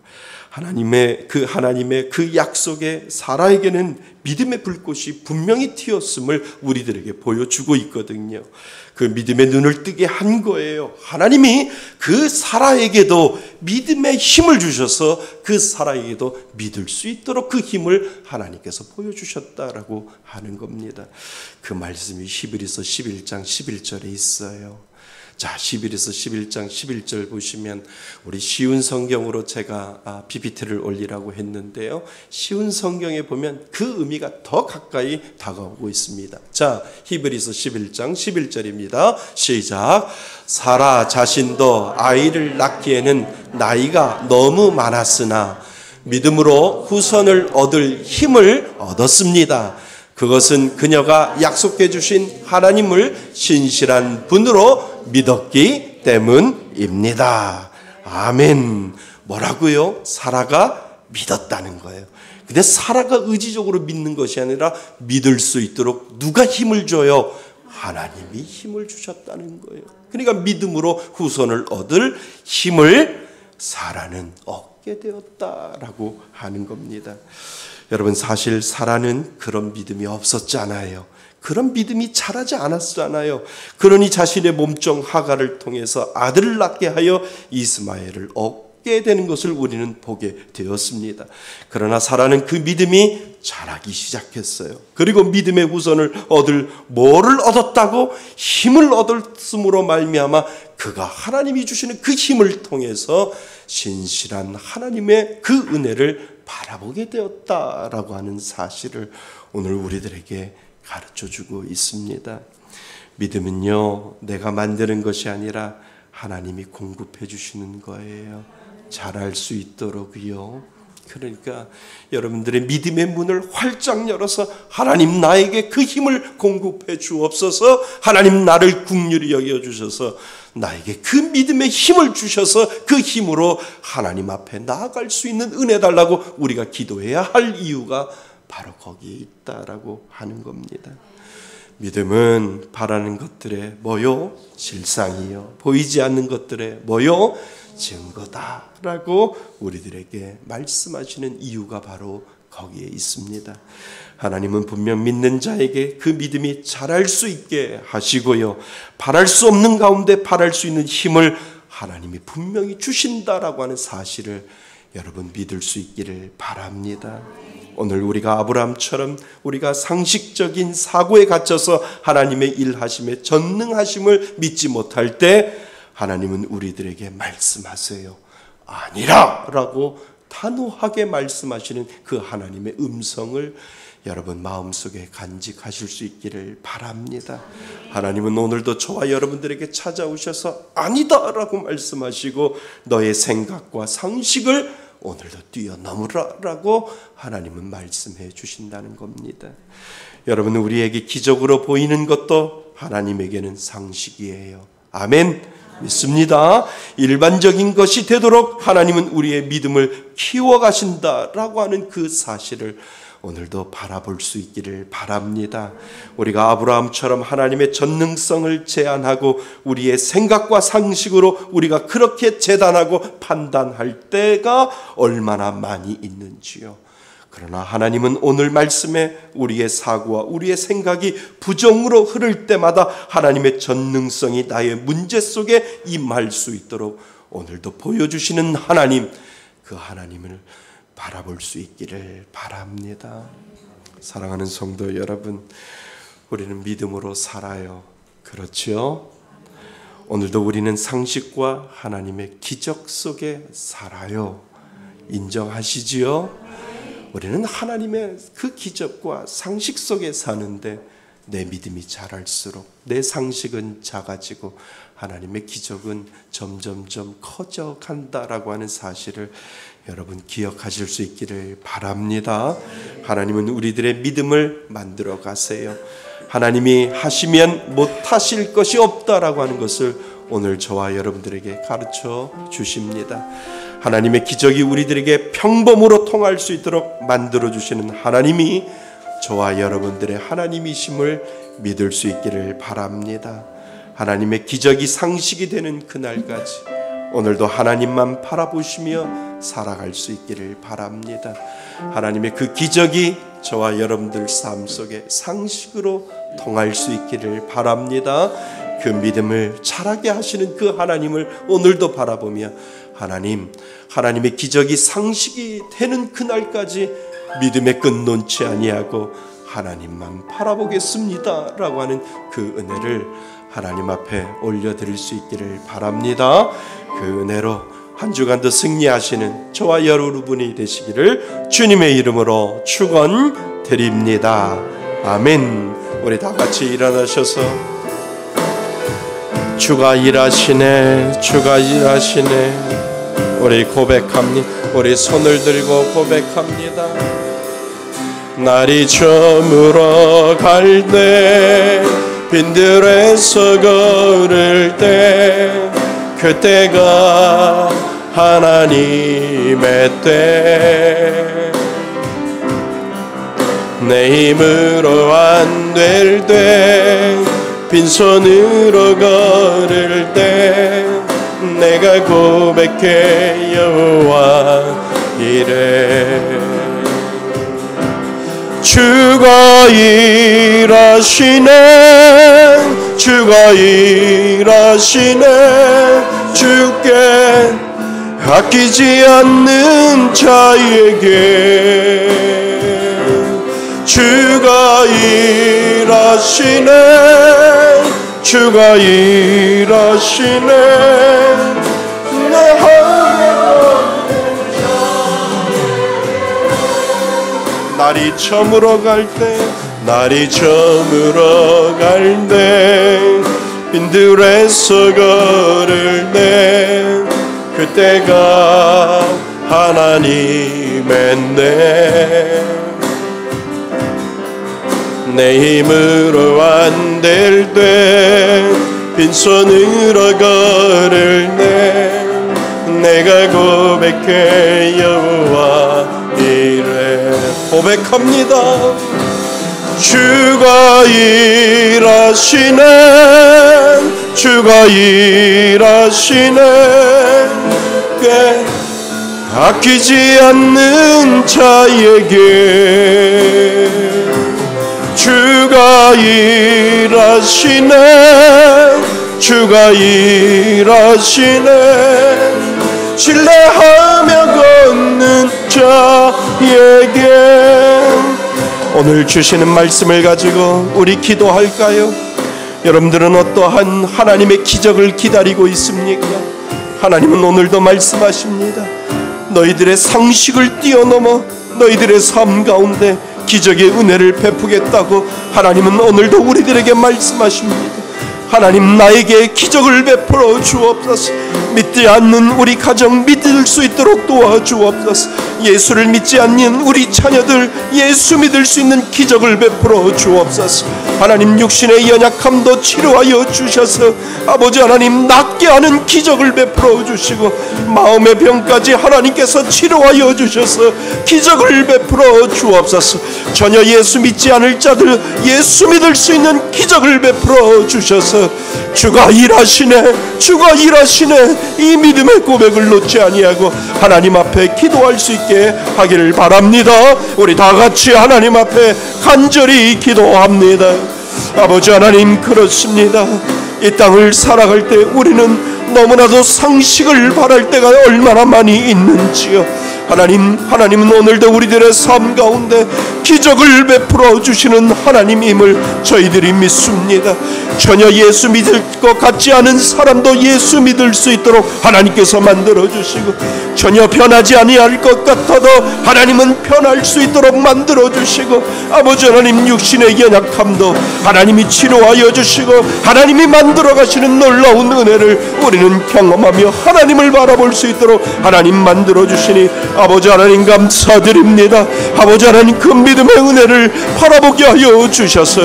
하나님의 그 약속에 사라에게는 믿음의 불꽃이 분명히 튀었음을 우리들에게 보여주고 있거든요. 그 믿음의 눈을 뜨게 한 거예요. 하나님이 그 사라에게도 믿음의 힘을 주셔서 그 사라에게도 믿을 수 있도록 그 힘을 하나님께서 보여주셨다라고 하는 겁니다. 그 말씀이 히브리서 11장 11절에 있어요. 자, 히브리서 11장 11절 보시면 우리 쉬운 성경으로 제가 PPT를 올리라고 했는데요. 쉬운 성경에 보면 그 의미가 더 가까이 다가오고 있습니다. 자, 히브리서 11장 11절입니다. 시작. 사라 자신도 아이를 낳기에는 나이가 너무 많았으나 믿음으로 후손을 얻을 힘을 얻었습니다. 그것은 그녀가 약속해 주신 하나님을 신실한 분으로 믿었기 때문입니다. 아멘. 뭐라고요? 사라가 믿었다는 거예요. 근데 사라가 의지적으로 믿는 것이 아니라 믿을 수 있도록 누가 힘을 줘요? 하나님이 힘을 주셨다는 거예요. 그러니까 믿음으로 후손을 얻을 힘을 사라는 얻게 되었다라고 하는 겁니다. 여러분, 사실 사라는 그런 믿음이 없었잖아요. 그런 믿음이 자라지 않았잖아요. 그러니 자신의 몸종 하가를 통해서 아들을 낳게 하여 이스마엘을 얻게 되는 것을 우리는 보게 되었습니다. 그러나 사라는 그 믿음이 자라기 시작했어요. 그리고 믿음의 후손을 얻을 뭐를 얻었다고? 힘을 얻었음으로 말미암아 그가 하나님이 주시는 그 힘을 통해서 신실한 하나님의 그 은혜를 바라보게 되었다라고 하는 사실을 오늘 우리들에게 가르쳐주고 있습니다. 믿음은요, 내가 만드는 것이 아니라 하나님이 공급해 주시는 거예요. 잘할 수 있도록요. 그러니까 여러분들의 믿음의 문을 활짝 열어서 하나님 나에게 그 힘을 공급해 주옵소서, 하나님 나를 긍휼히 여겨주셔서 나에게 그 믿음의 힘을 주셔서 그 힘으로 하나님 앞에 나아갈 수 있는 은혜 달라고 우리가 기도해야 할 이유가 바로 거기에 있다라고 하는 겁니다. 믿음은 바라는 것들의 뭐요? 실상이요. 보이지 않는 것들의 뭐요? 증거다라고 우리들에게 말씀하시는 이유가 바로 거기에 있습니다. 하나님은 분명 믿는 자에게 그 믿음이 자랄 수 있게 하시고요, 바랄 수 없는 가운데 바랄 수 있는 힘을 하나님이 분명히 주신다라고 하는 사실을 여러분 믿을 수 있기를 바랍니다. 오늘 우리가 아브라함처럼 우리가 상식적인 사고에 갇혀서 하나님의 일하심에 전능하심을 믿지 못할 때 하나님은 우리들에게 말씀하세요. 아니라 라고 단호하게 말씀하시는 그 하나님의 음성을 여러분 마음속에 간직하실 수 있기를 바랍니다. 하나님은 오늘도 저와 여러분들에게 찾아오셔서 아니다 라고 말씀하시고 너의 생각과 상식을 오늘도 뛰어넘으라 라고 하나님은 말씀해 주신다는 겁니다. 여러분, 우리에게 기적으로 보이는 것도 하나님에게는 상식이에요. 아멘. 믿습니다. 일반적인 것이 되도록 하나님은 우리의 믿음을 키워가신다라고 하는 그 사실을 오늘도 바라볼 수 있기를 바랍니다. 우리가 아브라함처럼 하나님의 전능성을 제한하고 우리의 생각과 상식으로 우리가 그렇게 재단하고 판단할 때가 얼마나 많이 있는지요. 그러나 하나님은 오늘 말씀에 우리의 사고와 우리의 생각이 부정으로 흐를 때마다 하나님의 전능성이 나의 문제 속에 임할 수 있도록 오늘도 보여주시는 하나님, 그 하나님을 바라볼 수 있기를 바랍니다. 사랑하는 성도 여러분, 우리는 믿음으로 살아요. 그렇죠? 오늘도 우리는 상식과 하나님의 기적 속에 살아요. 인정하시지요? 우리는 하나님의 그 기적과 상식 속에 사는데 내 믿음이 자랄수록 내 상식은 작아지고 하나님의 기적은 점점점 커져간다라고 하는 사실을 여러분 기억하실 수 있기를 바랍니다. 하나님은 우리들의 믿음을 만들어 가세요. 하나님이 하시면 못하실 것이 없다라고 하는 것을 오늘 저와 여러분들에게 가르쳐 주십니다. 하나님의 기적이 우리들에게 평범으로 통할 수 있도록 만들어 주시는 하나님이 저와 여러분들의 하나님이심을 믿을 수 있기를 바랍니다. 하나님의 기적이 상식이 되는 그날까지 오늘도 하나님만 바라보시며 살아갈 수 있기를 바랍니다. 하나님의 그 기적이 저와 여러분들 삶 속에 상식으로 통할 수 있기를 바랍니다. 그 믿음을 자라게 하시는 그 하나님을 오늘도 바라보며 하나님의 기적이 상식이 되는 그날까지 믿음의 끝 놓지 아니하고 하나님만 바라보겠습니다 라고 하는 그 은혜를 하나님 앞에 올려드릴 수 있기를 바랍니다. 그 은혜로 한 주간도 승리하시는 저와 여러분이 되시기를 주님의 이름으로 축원드립니다. 아멘. 우리 다 같이 일어나셔서 주가 일하시네, 주가 일하시네. 우리 고백합니다. 우리 손을 들고 고백합니다. 날이 저물어 갈 때 빈들에서 걸을 때 그때가 하나님의 때 내 힘으로 안 될 때 빈손으로 걸을 때 내가 고백해 여호와 이래 주가 일하시네 주가 일하시네 주께 아끼지 않는 자에게 주가 일하시네 주가 일하시네 내 날이 저물어 갈 때 날이 저물어 갈 때 빈들에서 걸을 때 그때가 하나님의 내 힘으로 안 될 때 빈손으로 걸을 때 내가 고백해 여호와 이래 고백합니다 주가 일하시네 주가 일하시네 꽤 아끼지 않는 자에게 주가 일하시네 주가 일하시네 신뢰하며 걷는 자에게 오늘 주시는 말씀을 가지고 우리 기도할까요? 여러분들은 어떠한 하나님의 기적을 기다리고 있습니까? 하나님은 오늘도 말씀하십니다. 너희들의 상식을 뛰어넘어 너희들의 삶 가운데 기적의 은혜를 베푸겠다고 하나님은 오늘도 우리들에게 말씀하십니다. 하나님 나에게 기적을 베풀어 주옵소서. 믿지 않는 우리 가정 믿을 수 있도록 도와주옵소서. 예수를 믿지 않는 우리 자녀들 예수 믿을 수 있는 기적을 베풀어 주옵소서. 하나님 육신의 연약함도 치료하여 주셔서 아버지 하나님 낫게 하는 기적을 베풀어 주시고 마음의 병까지 하나님께서 치료하여 주셔서 기적을 베풀어 주옵소서. 전혀 예수 믿지 않을 자들 예수 믿을 수 있는 기적을 베풀어 주셔서 주가 일하시네 주가 일하시네 이 믿음의 고백을 놓지 아니하고 하나님 앞에 기도할 수 있게 하기를 바랍니다. 우리 다 같이 하나님 앞에 간절히 기도합니다. 아버지 하나님 그렇습니다. 이 땅을 살아갈 때 우리는 너무나도 상식을 바랄 때가 얼마나 많이 있는지요. 하나님은 오늘도 우리들의 삶 가운데 기적을 베풀어 주시는 하나님임을 저희들이 믿습니다. 전혀 예수 믿을 것 같지 않은 사람도 예수 믿을 수 있도록 하나님께서 만들어 주시고 전혀 변하지 아니할 것 같아도 하나님은 변할 수 있도록 만들어 주시고 아버지 하나님 육신의 연약함도 하나님이 치료하여 주시고 하나님이 만들어 가시는 놀라운 은혜를 우리는 경험하며 하나님을 바라볼 수 있도록 하나님 만들어 주시니 아버지 하나님 감사드립니다. 아버지 하나님 그 믿음의 은혜를 바라보게 하여 주셔서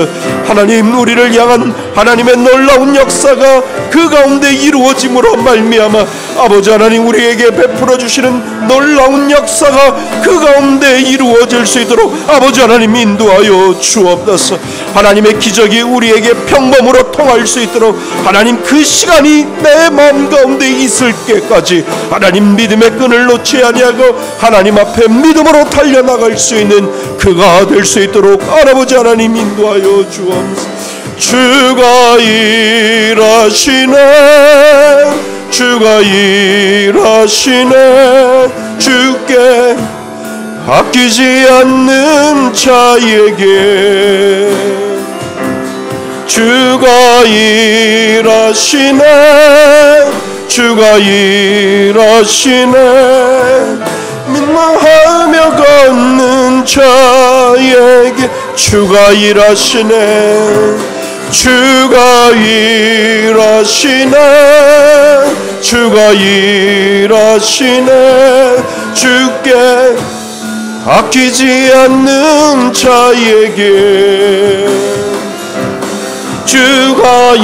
하나님 우리를 향한 하나님의 놀라운 역사가 그 가운데 이루어짐으로 말미암아 아버지 하나님 우리에게 베풀어 주시는 놀라운 역사가 그 가운데 이루어질 수 있도록 아버지 하나님 인도하여 주옵소서. 하나님의 기적이 우리에게 평범으로 통할 수 있도록 하나님 그 시간이 내 마음 가운데 있을 때까지 하나님 믿음의 끈을 놓지 아니하고 하나님 앞에 믿음으로 달려나갈 수 있는 그가 될 수 있도록 아버지 하나님 인도하여 주옵소서. 주가 일하시네 주가 일하시네 주께 아끼지 않는 자에게 주가 일하시네 주가 일하시네 민망하며 걷는 자에게 주가 일하시네 주가 일하시네 주가 일하시네 주께 아끼지 않는 자에게 주가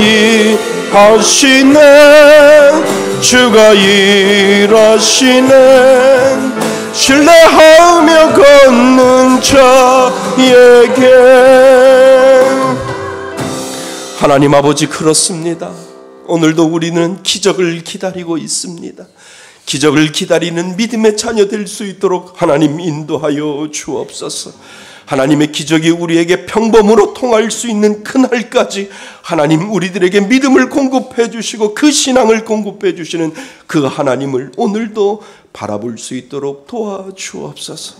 일하시네 주가 일하시네 신뢰하며 걷는 자에게. 하나님 아버지, 그렇습니다. 오늘도 우리는 기적을 기다리고 있습니다. 기적을 기다리는 믿음의 자녀 될 수 있도록 하나님 인도하여 주옵소서. 하나님의 기적이 우리에게 평범으로 통할 수 있는 그날까지 하나님 우리들에게 믿음을 공급해 주시고 그 신앙을 공급해 주시는 그 하나님을 오늘도 바라볼 수 있도록 도와주옵소서.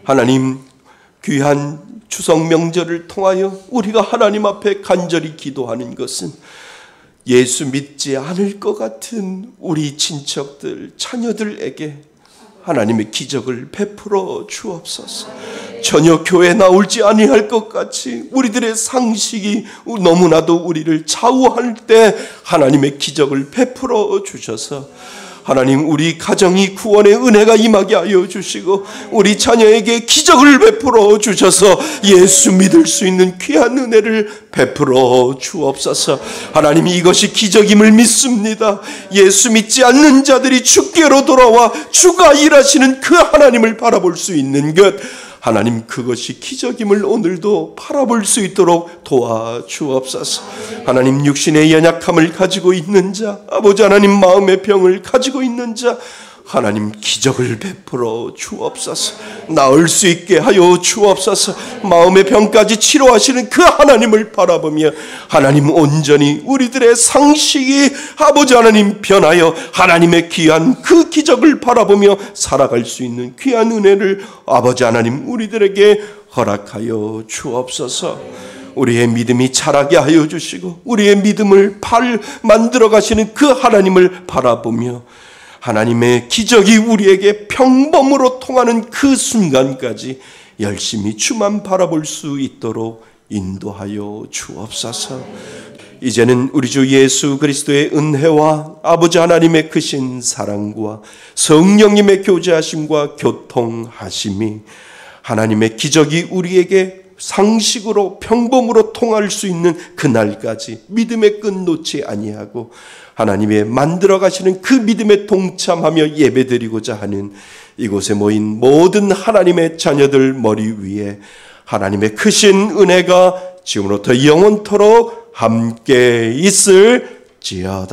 하나님, 귀한 추석 명절을 통하여 우리가 하나님 앞에 간절히 기도하는 것은 예수 믿지 않을 것 같은 우리 친척들, 자녀들에게 하나님의 기적을 베풀어 주옵소서. 전혀 교회 나올지 아니할 것 같이 우리들의 상식이 너무나도 우리를 좌우할 때 하나님의 기적을 베풀어 주셔서 하나님, 우리 가정이 구원의 은혜가 임하게 하여 주시고 우리 자녀에게 기적을 베풀어 주셔서 예수 믿을 수 있는 귀한 은혜를 베풀어 주옵소서. 하나님, 이것이 기적임을 믿습니다. 예수 믿지 않는 자들이 주께로 돌아와 주가 일하시는 그 하나님을 바라볼 수 있는 것, 하나님, 그것이 기적임을 오늘도 바라볼 수 있도록 도와주옵소서. 하나님, 육신의 연약함을 가지고 있는 자, 아버지 하나님, 마음의 병을 가지고 있는 자, 하나님, 기적을 베풀어 주옵소서. 나을 수 있게 하여 주옵소서. 마음의 병까지 치료하시는 그 하나님을 바라보며 하나님, 온전히 우리들의 상식이 아버지 하나님 변하여 하나님의 귀한 그 기적을 바라보며 살아갈 수 있는 귀한 은혜를 아버지 하나님 우리들에게 허락하여 주옵소서. 우리의 믿음이 자라게 하여 주시고 우리의 믿음을 만들어 가시는 그 하나님을 바라보며 하나님의 기적이 우리에게 평범으로 통하는 그 순간까지 열심히 주만 바라볼 수 있도록 인도하여 주옵소서. 이제는 우리 주 예수 그리스도의 은혜와 아버지 하나님의 크신 사랑과 성령님의 교제하심과 교통하심이 하나님의 기적이 우리에게 상식으로 평범으로 통할 수 있는 그날까지 믿음의 끈 놓지 아니하고 하나님의 만들어 가시는 그 믿음에 동참하며 예배드리고자 하는 이곳에 모인 모든 하나님의 자녀들 머리 위에 하나님의 크신 은혜가 지금부터 영원토록 함께 있을지어다.